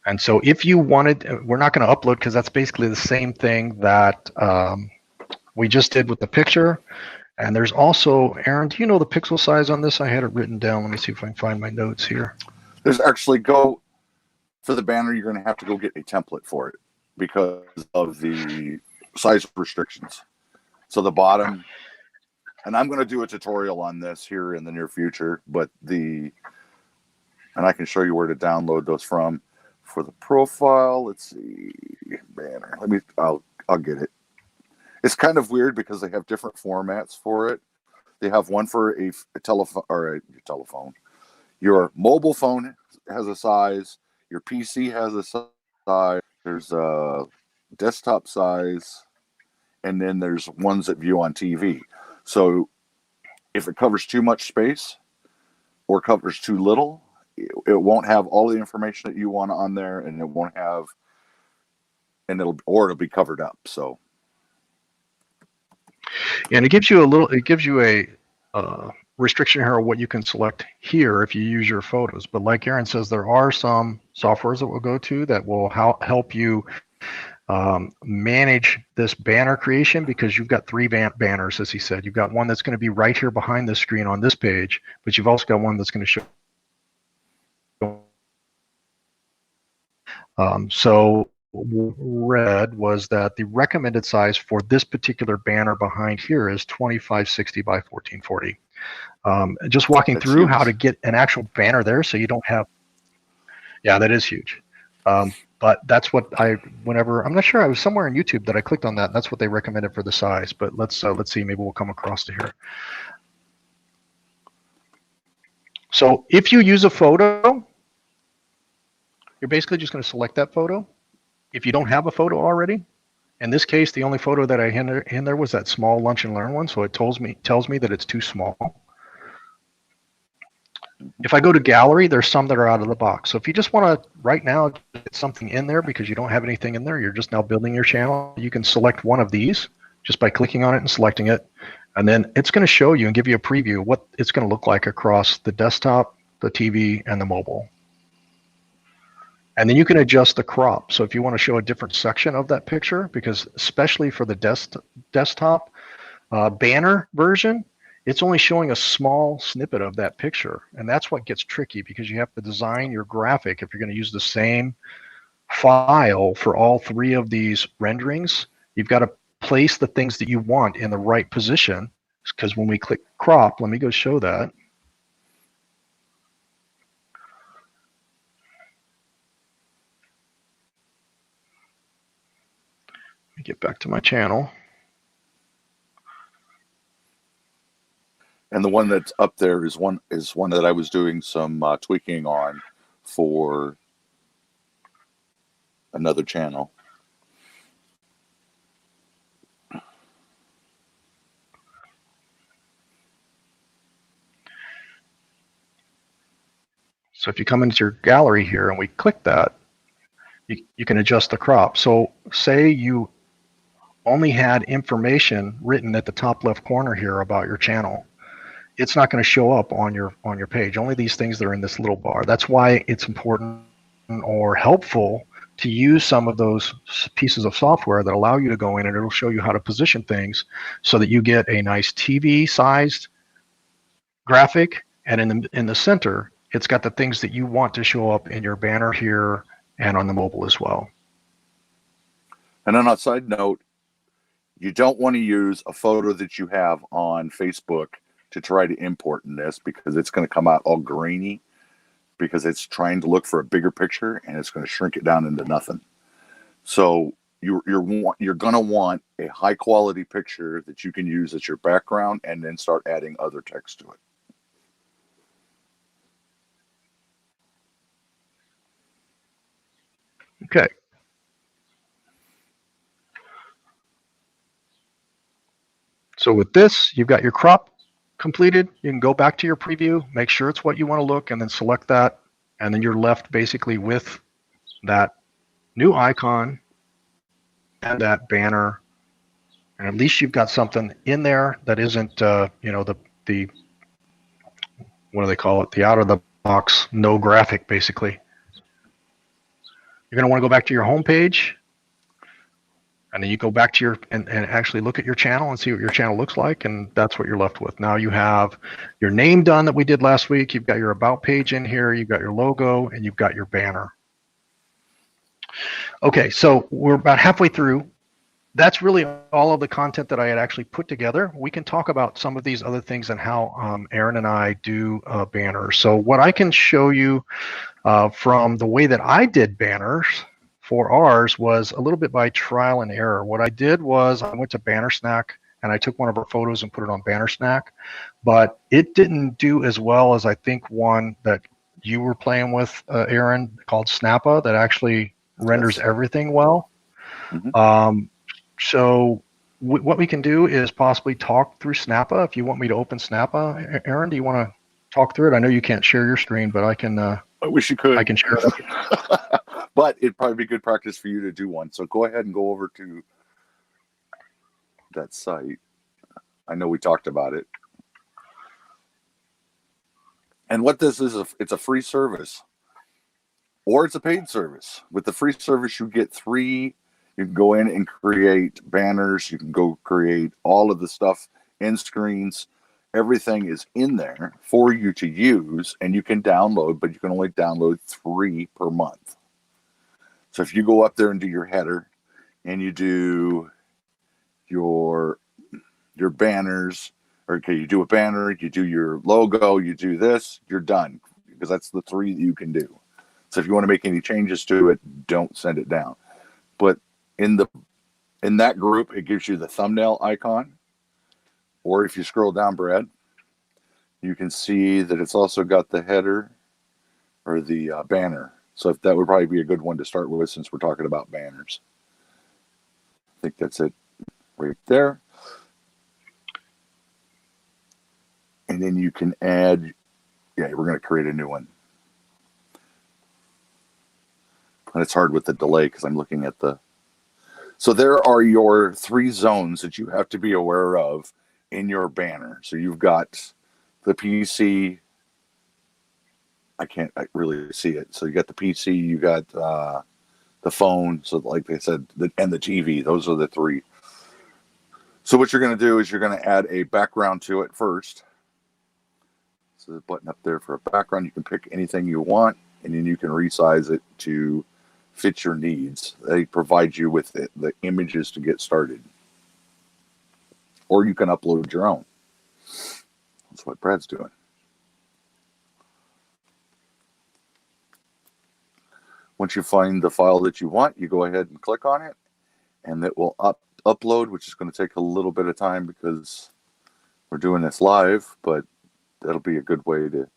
And so if you wanted, we're not going to upload because that's basically the same thing that we just did with the picture. And there's also, Aaron, do you know the pixel size on this? I had it written down. Let me see if I can find my notes here. There's actually for the banner, you're going to have to go get a template for it because of the size restrictions. So the bottom, and I'm going to do a tutorial on this here in the near future, and I can show you where to download those from. For the profile, let's see, banner. I'll get it. It's kind of weird because they have different formats for it. They have one for a telephone or a telephone. Your mobile phone has a size. Your PC has a size. There's a desktop size, and then there's ones that view on TV. So if it covers too much space or covers too little, it won't have all the information that you want on there, and it won't have, and it'll be covered up. So, and it gives you a restriction here of what you can select here if you use your photos. But like Aaron says, there are some softwares that we'll go to that will help you manage this banner creation, because you've got three banners, as he said. You've got one that's going to be right here behind the screen on this page, but you've also got one that's going to show. So read was that the recommended size for this particular banner behind here is 2560 by 1440. Just walking That's through huge. how to get an actual banner there, so you don't have. Yeah, that is huge. But that's what whenever, I'm not sure, I was somewhere on YouTube that I clicked on that, and that's what they recommended for the size. But let's see, maybe we'll come across to here. So if you use a photo, you're basically just going to select that photo. If you don't have a photo already, in this case, the only photo that I had in there was that small Lunch and Learn one, so it tells me that it's too small. If I go to gallery, there's some that are out of the box. So if you just want to right now get something in there because you don't have anything in there, you're just now building your channel, you can select one of these just by clicking on it and selecting it. And then it's going to show you and give you a preview of what it's going to look like across the desktop, the TV, and the mobile. And then you can adjust the crop. So if you want to show a different section of that picture, because especially for the desktop banner version, it's only showing a small snippet of that picture. And that's what gets tricky, because you have to design your graphic. If you're going to use the same file for all three of these renderings, you've got to place the things that you want in the right position. Because when we click crop, let me go show that. Let me get back to my channel. And the one that's up there is one that I was doing some tweaking on for another channel. So if you come into your gallery here and we click that, you can adjust the crop. So say you only had information written at the top left corner here about your channel. It's not going to show up on your page. Only these things that are in this little bar. That's why it's important or helpful to use some of those pieces of software that allow you to go in and it'll show you how to position things so that you get a nice TV sized graphic, and in the center it's got the things that you want to show up in your banner here and on the mobile as well. And on a side note, you don't want to use a photo that you have on Facebook to try to import in this, because it's going to come out all grainy, because it's trying to look for a bigger picture and it's going to shrink it down into nothing. So you're going to want a high quality picture that you can use as your background and then start adding other text to it. Okay. So with this, you've got your crop completed. You can go back to your preview, make sure it's what you want to look, and then select that. And then you're left basically with that new icon and that banner. And at least you've got something in there that isn't, you know, the what do they call it? The out of the box, no graphic, basically. You're going to want to go back to your home page, and then you go back to your and actually look at your channel and see what your channel looks like, and that's what you're left with. Now you have your name done that we did last week. You've got your about page in here. You've got your logo, and you've got your banner. Okay, so we're about halfway through. That's really all of the content that I had actually put together. We can talk about some of these other things and how Aaron and I do banners. So what I can show you from the way that I did banners for ours was a little bit by trial and error. What I did was I went to Banner Snack and I took one of our photos and put it on Banner Snack, but it didn't do as well as I think one that you were playing with, Aaron, called Snappa, that actually renders Yes. everything well. Mhm. So what we can do is possibly talk through Snappa. If you want me to open Snappa, Aaron, do you want to talk through it? I know you can't share your screen, but I can. I wish you I could. can share it. But it'd probably be good practice for you to do one. So go ahead and go over to that site. I know we talked about it. And what this is, it's a free service or it's a paid service. With the free service, you get 3. You can go in and create banners. You can go create all of the stuff, end screens. Everything is in there for you to use, and you can download, but you can only download 3 per month. So if you go up there and do your header and you do your banners, or okay, you do a banner, you do your logo, you do this, you're done, because that's the 3 that you can do. So if you want to make any changes to it, don't send it down. But in that group, it gives you the thumbnail icon, or if you scroll down, Brad, you can see that it's also got the header or the banner. So if that would probably be a good one to start with, since we're talking about banners. I think that's it right there. And then you can add, yeah, we're going to create a new one. And it's hard with the delay because I'm looking at the. So there are your 3 zones that you have to be aware of in your banner. So you've got the PC. I can't really see it. So you got the PC, you got the phone. So like they said, and the TV. Those are the 3. So what you're going to do is you're going to add a background to it first. So the button up there for a background. You can pick anything you want, and then you can resize it to fit your needs. They provide you with the images to get started. Or you can upload your own. That's what Brad's doing. Once you find the file that you want, you go ahead and click on it, and it will upload, which is going to take a little bit of time because we're doing this live, but that'll be a good way to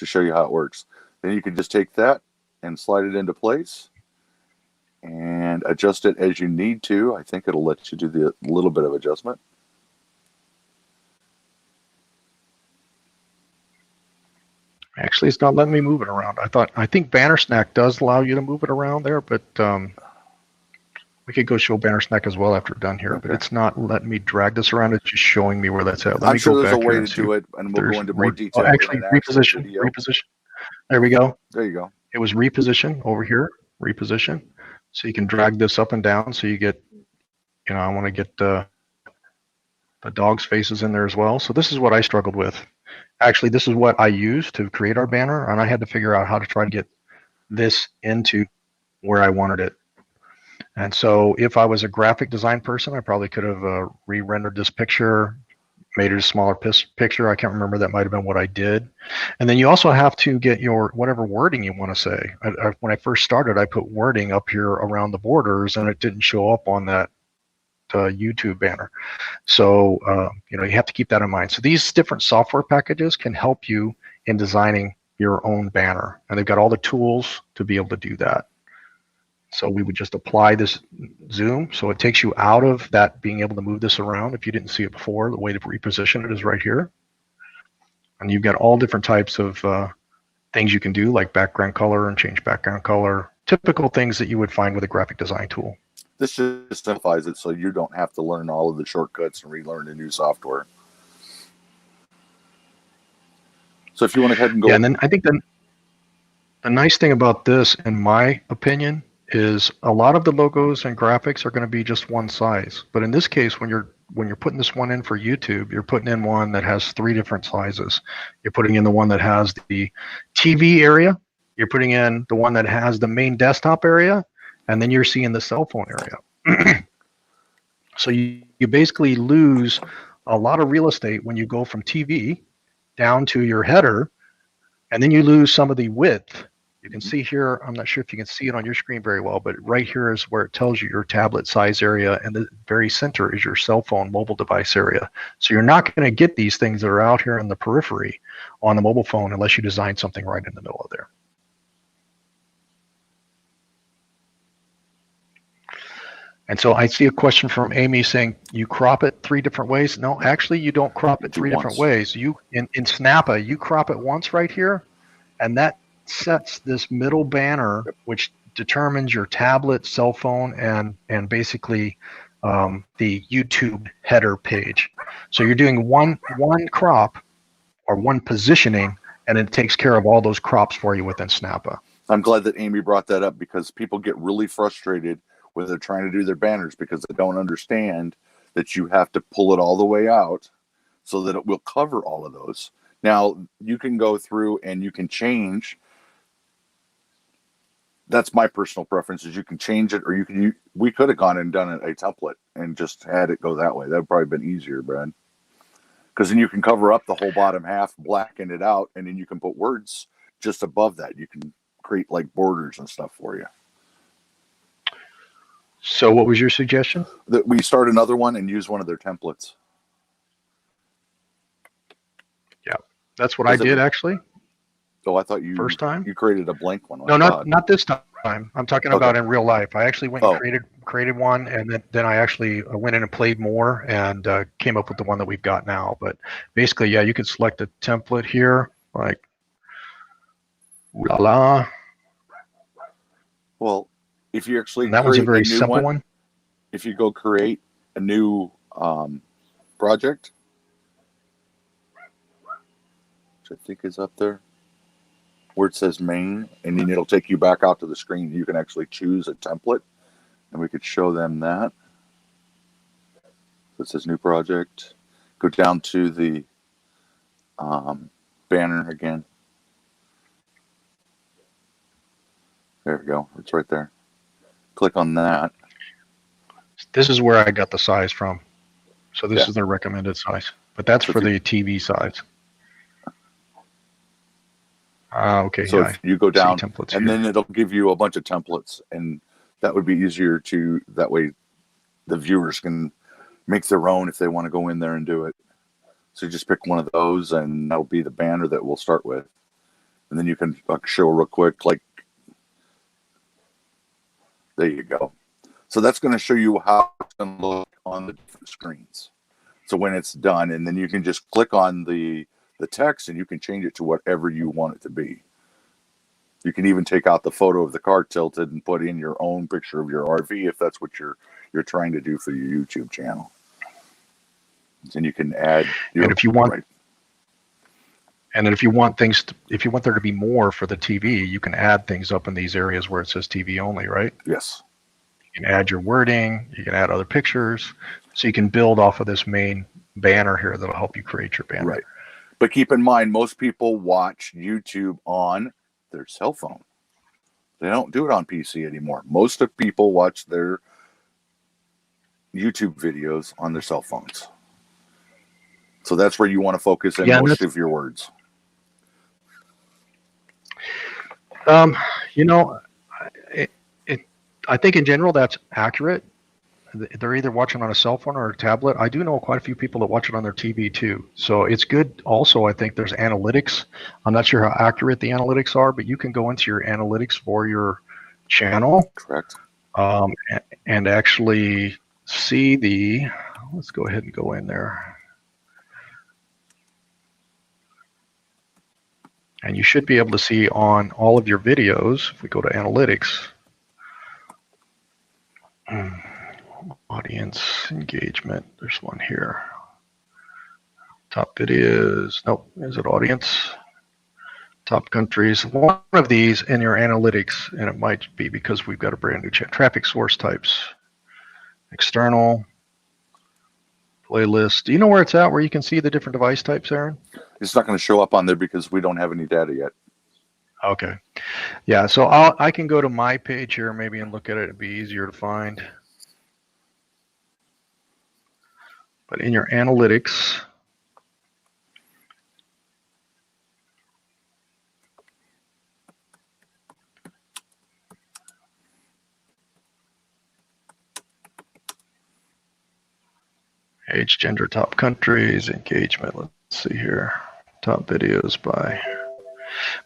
show you how it works. Then you can just take that and slide it into place and adjust it as you need to. I think it'll let you do the little bit of adjustment. Actually, it's not letting me move it around. I think Banner Snack does allow you to move it around there, but we could go show Banner Snack as well after we're done here. Okay. But it's not letting me drag this around. It's just showing me where that's at. I'm sure there's a way to do it, and we'll go into more detail. Oh, actually, reposition. There we go. There you go. It was reposition over here. Reposition. So you can drag this up and down. So you get, I want to get the dog's faces in there as well. So this is what I struggled with. Actually, this is what I used to create our banner, and I had to figure out how to try to get this into where I wanted it. And so if I was a graphic design person, I probably could have re-rendered this picture, made it a smaller picture. I can't remember. That might have been what I did. And then you also have to get your whatever wording you want to say. When I first started, I put wording up here around the borders, and it didn't show up on that YouTube banner. So you have to keep that in mind. So these different software packages can help you in designing your own banner, and they've got all the tools to be able to do that. So we would just apply this zoom, so it takes you out of that being able to move this around. If you didn't see it before, the way to reposition it is right here, and you've got all different types of things you can do, like background color and change background color, typical things that you would find with a graphic design tool. This just simplifies it so you don't have to learn all of the shortcuts and relearn the new software. So if you want to go ahead and go. Yeah, and then I think the nice thing about this, in my opinion, is a lot of the logos and graphics are going to be just one size. But in this case, when you're putting this one in for YouTube, you're putting in one that has 3 different sizes. You're putting in the one that has the TV area. You're putting in the one that has the main desktop area. And then you're seeing the cell phone area. So you basically lose a lot of real estate when you go from TV down to your header, and then you lose some of the width You can see here, I'm not sure if you can see it on your screen very well, but right here is where it tells you your tablet size area, and the very center is your cell phone mobile device area. So you're not going to get these things that are out here in the periphery on the mobile phone unless you design something right in the middle of there. And so I see a question from Amy saying, you crop it 3 different ways. No, actually, you don't crop it 3 different ways. You in Snappa, you crop it once right here, and that sets this middle banner, which determines your tablet, cell phone, and basically the YouTube header page. So you're doing one crop or one positioning, and it takes care of all those crops for you within Snappa. I'm glad that Amy brought that up, because people get really frustrated when they're trying to do their banners because they don't understand that you have to pull it all the way out so that it will cover all of those. Now, you can go through and you can change. That's my personal preference, is you can change it, or we could have gone and done a template and just had it go that way. That would probably been easier, Brad. Because then you can cover up the whole bottom half, blacken it out, and then you can put words just above that. You can create like borders and stuff for you. So what was your suggestion? That we start another one and use one of their templates. Yeah, that's what I did actually. Oh, I thought you first time you created a blank one. No, not this time. I'm talking about in real life. I actually went and created one, and then I actually went in and played more and came up with the one that we've got now. But basically, yeah, you could select a template here, like la la. Well, if you actually that one's a very simple one. If you go create a new project, which I think is up there, where it says main, and then it'll take you back out to the screen. You can actually choose a template, and we could show them that. So it says new project. Go down to the banner again. There we go. It's right there. Click on that. This is where I got the size from. So this is their recommended size, but that's for the TV size. Okay. So if you go down, and here, then it'll give you a bunch of templates, and that would be easier to, that way the viewers can make their own if they want to go in there and do it. So you just pick one of those, and that'll be the banner that we'll start with. And then you can show real quick, like, there you go. So that's going to show you how it's going to look on the different screens. So when it's done, and then you can just click on the text, and you can change it to whatever you want it to be. You can even take out the photo of the car tilted and put in your own picture of your RV if that's what you're trying to do for your YouTube channel. And you can add your, and if you want, and if you want things, if you want there to be more for the TV, you can add things up in these areas where it says TV only, right? Yes. You can add your wording. You can add other pictures, so you can build off of this main banner here that'll help you create your banner. Right. But keep in mind, most people watch YouTube on their cell phone. They don't do it on PC anymore. Most of people watch their YouTube videos on their cell phones. So that's where you want to focus in most of your words. You know, I think in general that's accurate. They're either watching on a cell phone or a tablet. I do know quite a few people that watch it on their TV too. So it's good. Also, I think there's analytics. I'm not sure how accurate the analytics are, but you can go into your analytics for your channel. Correct. And actually see the, let's go ahead and go in there. And you should be able to see on all of your videos, if we go to analytics, audience engagement, there's one here. Top videos, nope, is it audience? Top countries, one of these in your analytics, and it might be because we've got a brand new traffic source types. External, playlist. Do you know where it's at, where you can see the different device types, Aaron? It's not going to show up on there because we don't have any data yet. Okay. Yeah, so I can go to my page here maybe and look at it. It'd be easier to find. But in your analytics, Age, gender, top countries, engagement. Let's see here. Top videos by.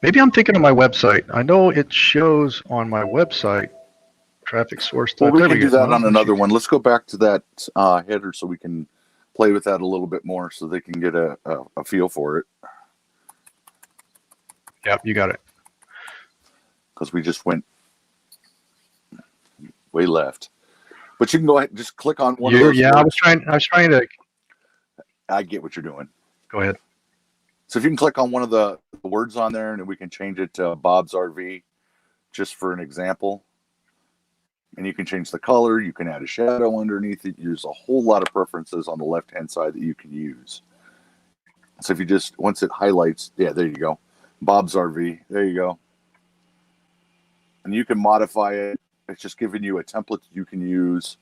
Maybe I'm thinking of my website. I know it shows on my website traffic source Well, type. we There can we do go. that Well, on another one. Let's go back to that header so we can play with that a little bit more so they can get a feel for it. Yep, you got it. Because we just went way left. But you can go ahead and just click on one of those Yeah, words. I was trying to. I get what you're doing. Go ahead. So if you can click on one of the words on there, and we can change it to Bob's RV, just for an example. And you can change the color. You can add a shadow underneath it. There's a whole lot of preferences on the left-hand side that you can use. So if you just, once it highlights, yeah, there you go. Bob's RV. There you go. And you can modify it. It's just giving you a template you can use.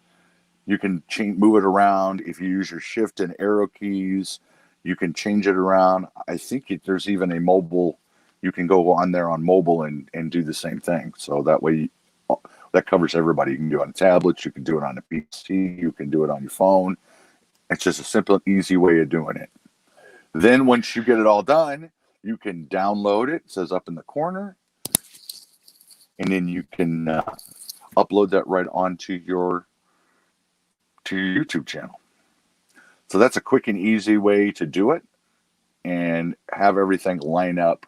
You can move it around. If you use your shift and arrow keys, you can change it around. I think there's even a mobile. You can go on there on mobile and do the same thing. So that way, that covers everybody. You can do it on tablets. You can do it on a PC. You can do it on your phone. It's just a simple, easy way of doing it. Then once you get it all done, you can download it. It says up in the corner. And then you can upload that right onto your YouTube channel. So that's a quick and easy way to do it and have everything line up.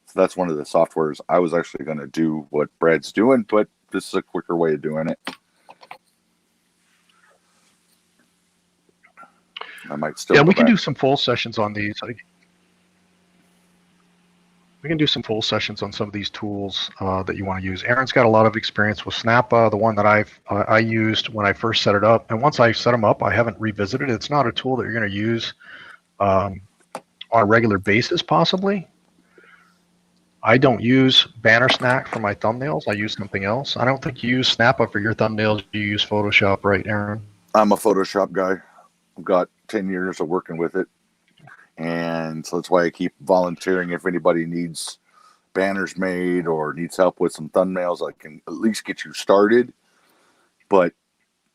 So that's one of the softwares. I was actually going to do what Brad's doing, but this is a quicker way of doing it. I might still. Yeah, we can do some full sessions on these. We can do some full sessions on some of these tools that you want to use. Aaron's got a lot of experience with Snappa, the one that I used when I first set it up. And once I set them up, I haven't revisited it. It's not a tool that you're going to use on a regular basis, possibly. I don't use Banner Snack for my thumbnails. I use something else. I don't think you use Snappa for your thumbnails. You use Photoshop, right, Aaron? I'm a Photoshop guy. I've got 10 years of working with it. And so that's why I keep volunteering. If anybody needs banners made or needs help with some thumbnails, I can at least get you started. But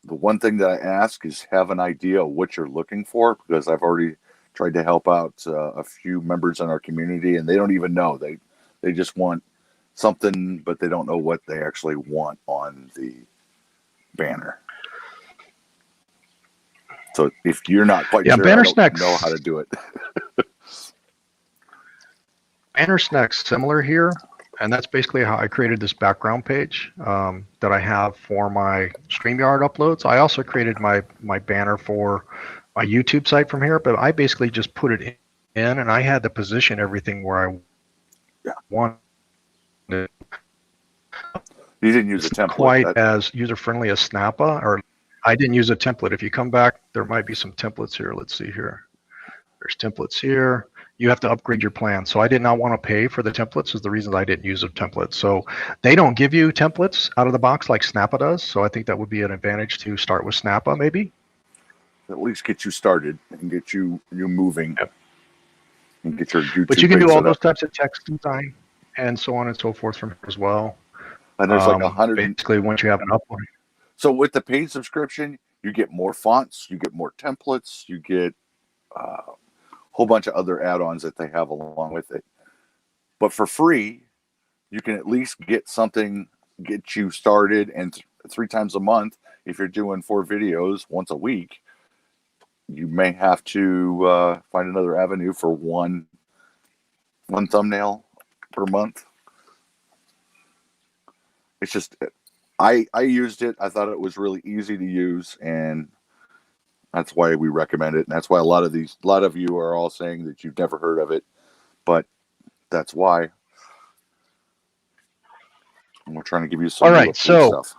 the one thing that I ask is have an idea of what you're looking for, because I've already tried to help out a few members in our community, and they don't even know. They just want something, but they don't know what they actually want on the banner. So if you're not quite sure, Banner I don't Snack's know how to do it. Banner Snack's similar here, and that's basically how I created this background page that I have for my StreamYard uploads. I also created my banner for my YouTube site from here, but I basically just put it in, and I had to position everything where I wanted. You didn't use a template. Quite as user-friendly as Snappa, or I didn't use a template. If you come back, there might be some templates here. Let's see here. There's templates here. You have to upgrade your plan. So I did not want to pay for the templates is the reason I didn't use a template. So they don't give you templates out of the box like Snappa does. So I think that would be an advantage to start with Snappa maybe. At least get you started and get you moving. Yep. And get your YouTube. But you can do all those types of text design and so on and so forth from here as well. And there's like 100. Basically, once you have an upload. So with the paid subscription, you get more fonts, you get more templates, you get a whole bunch of other add-ons that they have along with it. But for free, you can at least get something, get you started, and 3 times a month, if you're doing 4 videos once a week, you may have to find another avenue for one thumbnail per month. It's just, I used it. I thought it was really easy to use, and that's why we recommend it. And that's why a lot of you are all saying that you've never heard of it, but that's why. And we're trying to give you some. All right, so stuff.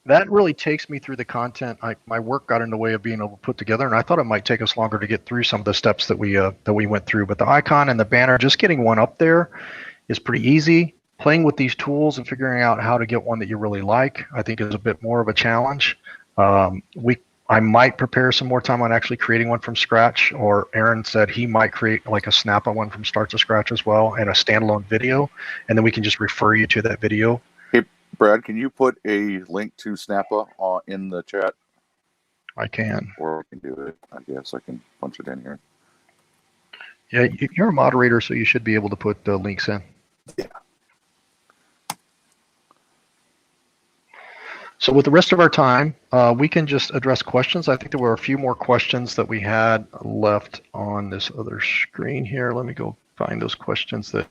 That really takes me through the content. My work got in the way of being able to put together, and I thought it might take us longer to get through some of the steps that we went through. But the icon and the banner, just getting one up there is pretty easy. Playing with these tools and figuring out how to get one that you really like, I think is a bit more of a challenge. I might prepare some more time on actually creating one from scratch, or Aaron said he might create like a Snappa one from start to scratch as well, and a standalone video, and then we can just refer you to that video. Hey, Brad, can you put a link to Snappa in the chat? I can. Or I can do it. I guess I can punch it in here. Yeah, you're a moderator, so you should be able to put the links in. Yeah. So with the rest of our time, we can just address questions. I think there were a few more questions that we had left on this other screen here. Let me go find those questions that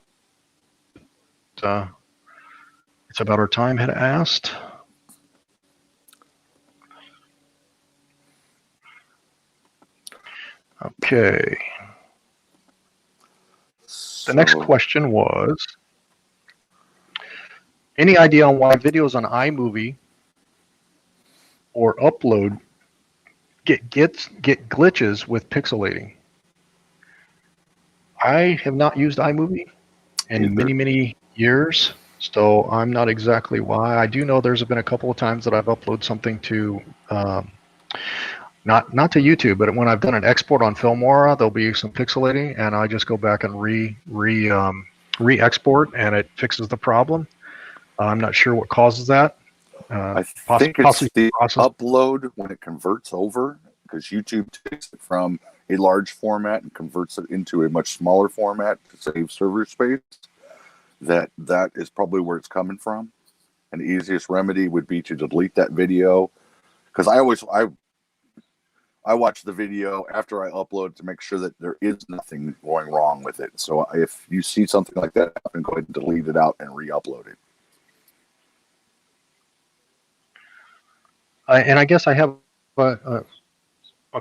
It's About Our Time had asked. Okay. The next question was, any idea on why videos on iMovie or Upload get glitches with pixelating? I have not used iMovie in many years, so I'm not exactly why. I do know there's been a couple of times that I've uploaded something to not to YouTube, but when I've done an export on Filmora, there'll be some pixelating, and I just go back and re-export, and it fixes the problem. I'm not sure what causes that. I think it's the upload when it converts over, because YouTube takes it from a large format and converts it into a much smaller format to save server space. That is probably where it's coming from. And the easiest remedy would be to delete that video, because I watch the video after I upload to make sure that there is nothing going wrong with it. So if you see something like that happen, go ahead and delete it out and re-upload it. And I guess I have a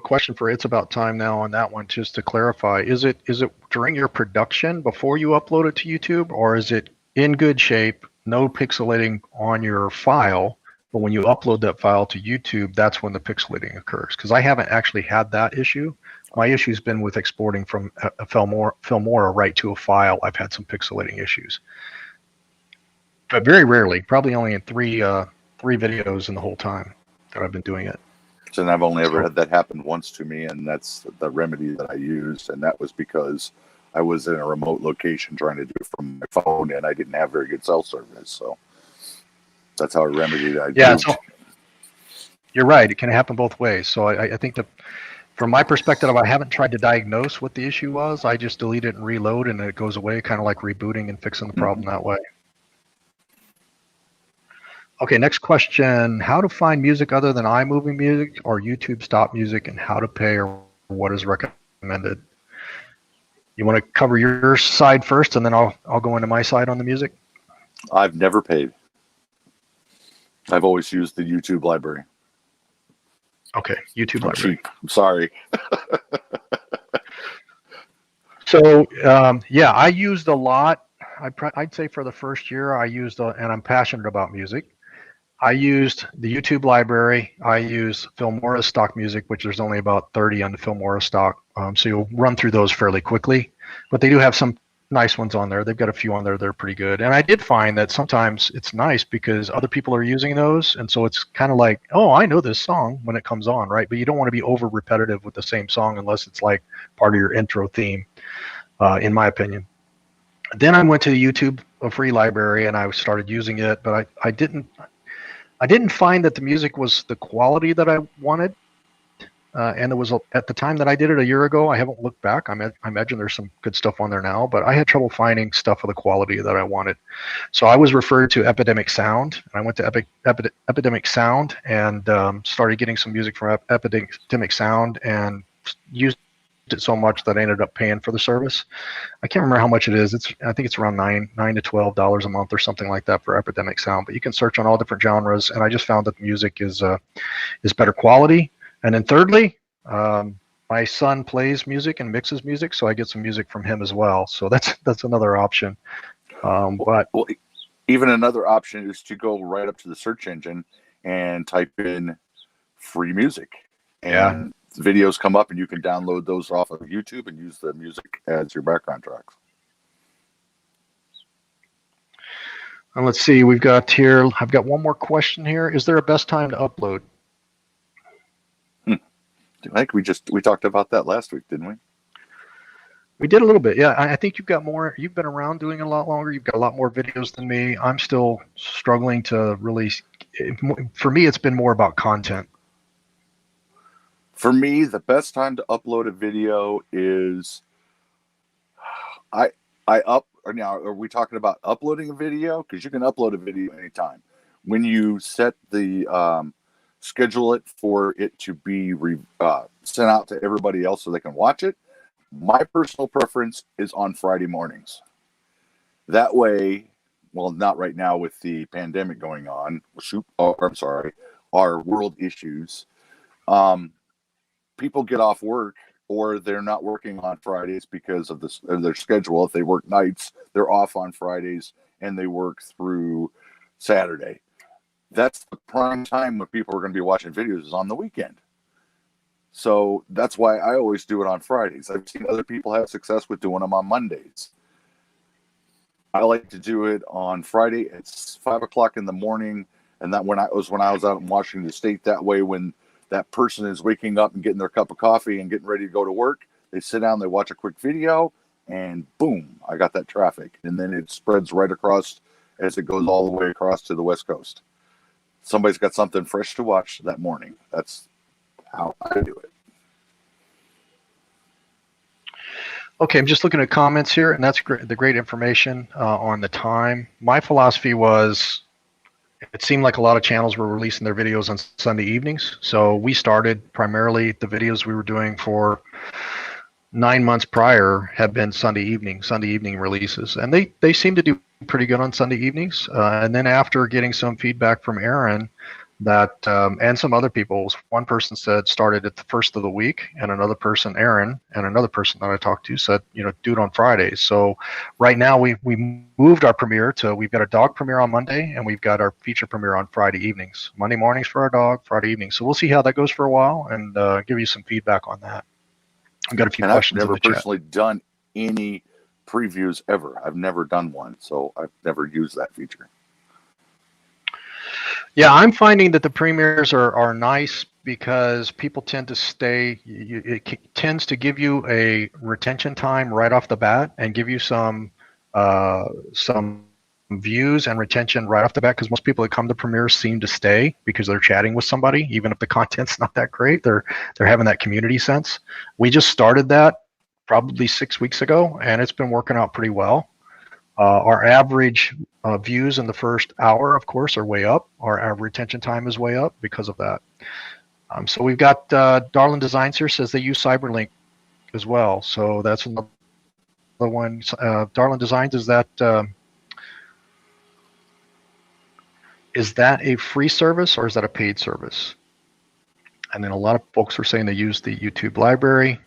question for It's About Time now on that one, just to clarify. Is it during your production before you upload it to YouTube, or is it in good shape, no pixelating on your file, but when you upload that file to YouTube, that's when the pixelating occurs? Because I haven't actually had that issue. My issue's been with exporting from a Filmora right to a file. I've had some pixelating issues, but very rarely, probably only in three videos in the whole time that I've been doing it. And I've only ever had that happen once to me, and that's the remedy that I used, and that was because I was in a remote location trying to do it from my phone, and I didn't have very good cell service, so that's how I remedied it. Yeah, so you're right. It can happen both ways. So I think that from my perspective, I haven't tried to diagnose what the issue was. I just delete it and reload, and it goes away, kind of like rebooting and fixing the problem that way. Okay, next question. How to find music other than iMovie Music or YouTube Stop Music, and how to pay, or what is recommended? You want to cover your side first, and then I'll go into my side on the music? I've never paid. I've always used the YouTube library. Okay, YouTube library. Cheap. I'm sorry. So, yeah, I used a lot. I'd say for the first year, I used, and I'm passionate about music. I used the YouTube library. I use Filmora stock music, which there's only about 30 on the Filmora stock. So you'll run through those fairly quickly, but they do have some nice ones on there. They've got a few on there that are pretty good. And I did find that sometimes it's nice because other people are using those. And so it's kind of like, oh, I know this song when it comes on, right? But you don't want to be over repetitive with the same song unless it's like part of your intro theme, in my opinion. Then I went to the YouTube free library and I started using it, but I didn't find that the music was the quality that I wanted. And there was, at the time that I did it a year ago, I haven't looked back. I imagine there's some good stuff on there now, but I had trouble finding stuff of the quality that I wanted. So I was referred to Epidemic Sound. I went to Epidemic Sound and started getting some music from Epidemic Sound, and used it so much that I ended up paying for the service. I can't remember how much it is. I think it's around $9 to $12 a month or something like that for Epidemic Sound. But you can search on all different genres, and I just found that the music is better quality. And then thirdly, my son plays music and mixes music, so I get some music from him as well. So that's another option. But even another option is to go right up to the search engine and type in free music. And videos come up, and you can download those off of YouTube and use the music as your background tracks. And let's see, I've got one more question here. Is there a best time to upload? I think we talked about that last week, didn't we? We did a little bit, yeah. I think you've been around doing it a lot longer. You've got a lot more videos than me. I'm still struggling to really, for me, it's been more about content. For me, the best time to upload a video is I up or now are we talking about uploading a video? Because you can upload a video anytime. When you set the schedule it for it to be sent out to everybody else so they can watch it. My personal preference is on Friday mornings. That way, well, not right now with the pandemic going on. I'm sorry, our world issues. People get off work or they're not working on Fridays because of their schedule. If they work nights, they're off on Fridays and they work through Saturday. That's the prime time when people are going to be watching videos is on the weekend. So that's why I always do it on Fridays. I've seen other people have success with doing them on Mondays. I like to do it on Friday. It's 5 o'clock in the morning, and that when I was out in Washington State. That way, when that person is waking up and getting their cup of coffee and getting ready to go to work, they sit down, they watch a quick video, and boom, I got that traffic. And then it spreads right across as it goes all the way across to the West Coast. Somebody's got something fresh to watch that morning. That's how I do it. Okay, I'm just looking at comments here, and that's great, the great information on the time. My philosophy was, it seemed like a lot of channels were releasing their videos on Sunday evenings. So we started primarily the videos we were doing for 9 months prior have been Sunday evening releases. And they seem to do pretty good on Sunday evenings. And then after getting some feedback from ARON that, and some other people, one person said started at the first of the week, and another person, ARON, and another person that I talked to said, do it on Fridays. So right now we moved our premiere to, we've got a dog premiere on Monday, and we've got our feature premiere on Friday evenings. Monday mornings for our dog, Friday evenings. So we'll see how that goes for a while and give you some feedback on that. I've got a few questions. I've never personally done any previews ever. I've never done one, so I've never used that feature. Yeah, I'm finding that the premieres are nice because people tend to stay. It tends to give you a retention time right off the bat and give you some views and retention right off the bat, because most people that come to premieres seem to stay because they're chatting with somebody, even if the content's not that great. They're having that community sense. We just started that probably 6 weeks ago, and it's been working out pretty well. Our average views in the first hour, of course, are way up. Our average retention time is way up because of that. So we've got Darlin Designs here says they use Cyberlink as well. So that's another one. Darlin Designs, is that a free service or is that a paid service? And then a lot of folks are saying they use the YouTube library.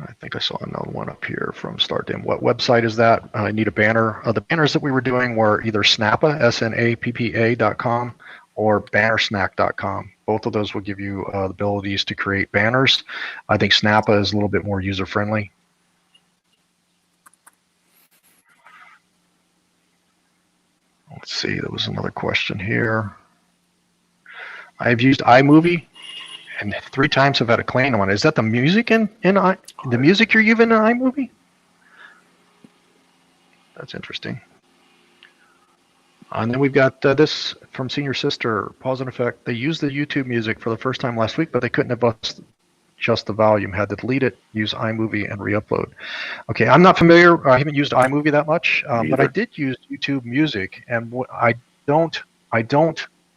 I think I saw another one up here from StartDim. What website is that? I need a banner. The banners that we were doing were either Snappa, snappa.com, or bannersnack.com. Both of those will give you the abilities to create banners. I think Snappa is a little bit more user-friendly. Let's see, there was another question here. I've used iMovie, and 3 times I've had a claim on it. Is that the music the music you're using in iMovie? That's interesting. And then we've got this from Senior Sister, Pause and Effect. They used the YouTube music for the first time last week, but they couldn't adjust the volume. Had to delete it, use iMovie, and re-upload. Okay, I'm not familiar. I haven't used iMovie that much, but I did use YouTube Music, and I don't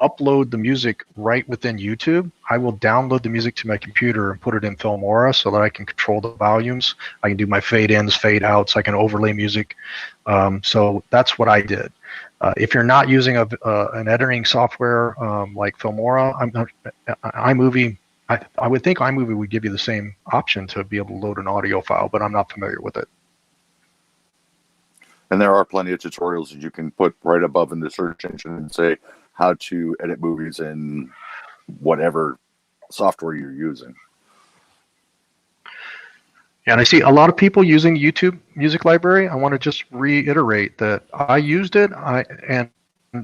upload the music right within YouTube. I will download the music to my computer and put it in Filmora so that I can control the volumes. I can do my fade ins, fade outs. I can overlay music. So that's what I did. If you're not using an editing software like Filmora, iMovie, I would think iMovie would give you the same option to be able to load an audio file, but I'm not familiar with it. And there are plenty of tutorials that you can put right above in the search engine and say how to edit movies in whatever software you're using. And I see a lot of people using YouTube Music Library. I want to just reiterate that I used it, and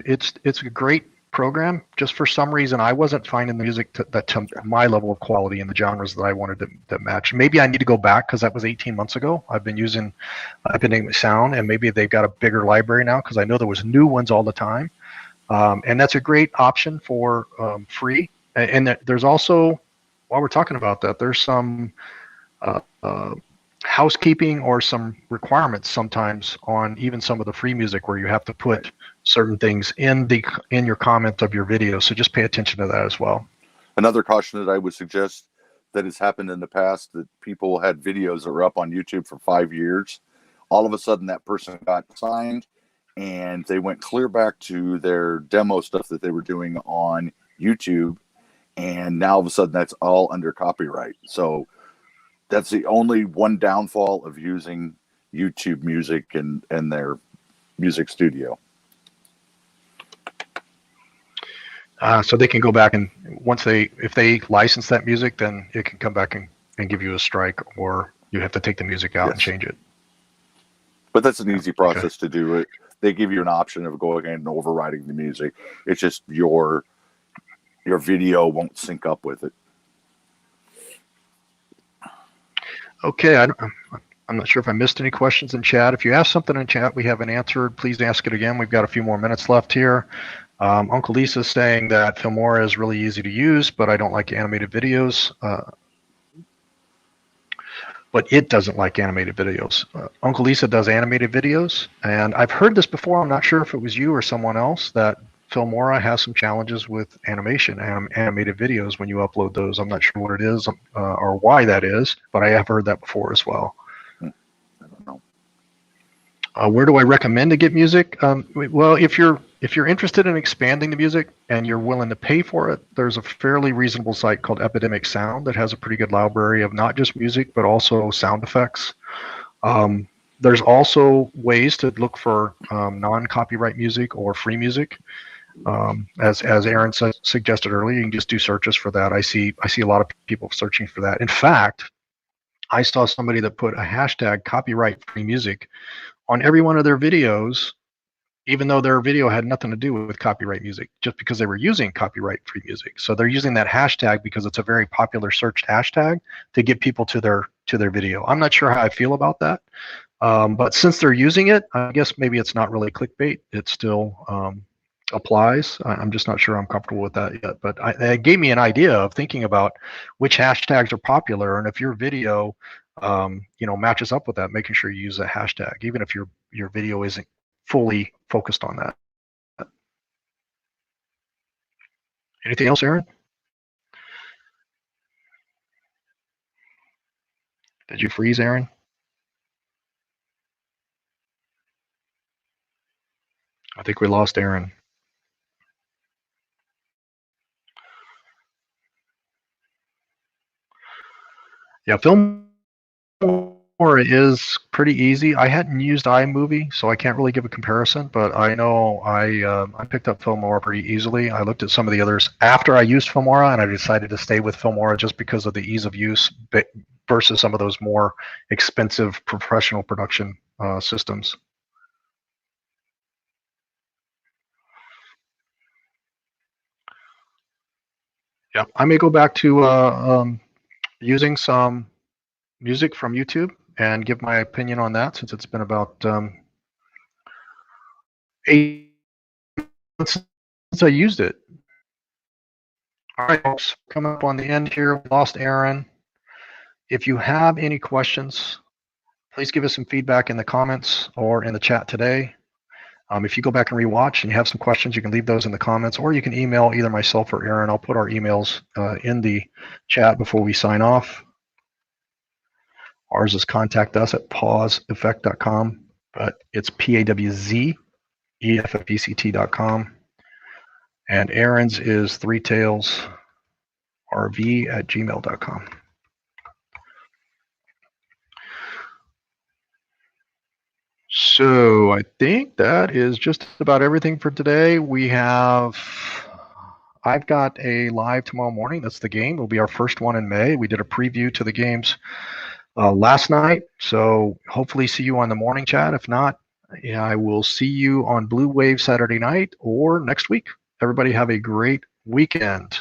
it's a great program. Just for some reason, I wasn't finding the music to my level of quality in the genres that I wanted to match. Maybe I need to go back because that was 18 months ago. I've been using Epidemic Sound, and maybe they've got a bigger library now because I know there was new ones all the time. And that's a great option for free And there's also, while we're talking about that, there's some uh, uh, housekeeping or some requirements sometimes on even some of the free music where you have to put certain things in your comment of your video. So just pay attention to that as well. Another caution that I would suggest that has happened in the past, that people had videos that were up on YouTube for 5 years. All of a sudden that person got signed and they went clear back to their demo stuff that they were doing on YouTube. And now all of a sudden that's all under copyright. So that's the only one downfall of using YouTube music and their music studio. So they can go back and if they license that music, then it can come back and give you a strike, or you have to take the music out and change it. But that's an easy process to do it. They give you an option of going in and overriding the music. It's just your video won't sync up with it. Okay, I'm not sure if I missed any questions in chat. If you ask something in chat we haven't answered, please ask it again. We've got a few more minutes left here. Uncle Lisa's saying that Filmora is really easy to use, but I don't like animated videos. But it doesn't like animated videos. Uncle Lisa does animated videos, and I've heard this before. I'm not sure if it was you or someone else, that Filmora has some challenges with animation and animated videos when you upload those. I'm not sure what it is or why that is, but I have heard that before as well. I don't know. Where do I recommend to get music? Well, if you're interested in expanding the music and you're willing to pay for it, there's a fairly reasonable site called Epidemic Sound that has a pretty good library of not just music, but also sound effects. There's also ways to look for non-copyright music or free music. As Aaron suggested earlier, you can just do searches for that. I see a lot of people searching for that. In fact, I saw somebody that put a hashtag copyright free music on every one of their videos, even though their video had nothing to do with copyright music, just because they were using copyright free music. So they're using that hashtag because it's a very popular searched hashtag to get people to their video. I'm not sure how I feel about that. But since they're using it, I guess maybe it's not really clickbait. It still applies. I'm just not sure I'm comfortable with that yet. But it gave me an idea of thinking about which hashtags are popular, and if your video matches up with that, making sure you use a hashtag, even if your video isn't fully focused on that. Anything else, Aaron? Did you freeze, Aaron? I think we lost Aaron. Yeah, Filmora is pretty easy. I hadn't used iMovie, so I can't really give a comparison, but I know I picked up Filmora pretty easily. I looked at some of the others after I used Filmora, and I decided to stay with Filmora just because of the ease of use versus some of those more expensive professional production systems. Yeah, I may go back to using some music from YouTube and give my opinion on that, since it's been about 8 months since I used it. All right, folks, coming up on the end here. We lost Aaron. If you have any questions, please give us some feedback in the comments or in the chat today. If you go back and rewatch and you have some questions, you can leave those in the comments, or you can email either myself or Aaron. I'll put our emails in the chat before we sign off. Ours is contact us at pawseffect.com, but it's PAWZEFFECT.com. And Aaron's is 3tailsrv@gmail.com. So I think that is just about everything for today. I've got a live tomorrow morning. That's the game. It'll be our first one in May. We did a preview to the games last night. So hopefully see you on the morning chat. If not, I will see you on Blue Wave Saturday night or next week. Everybody have a great weekend.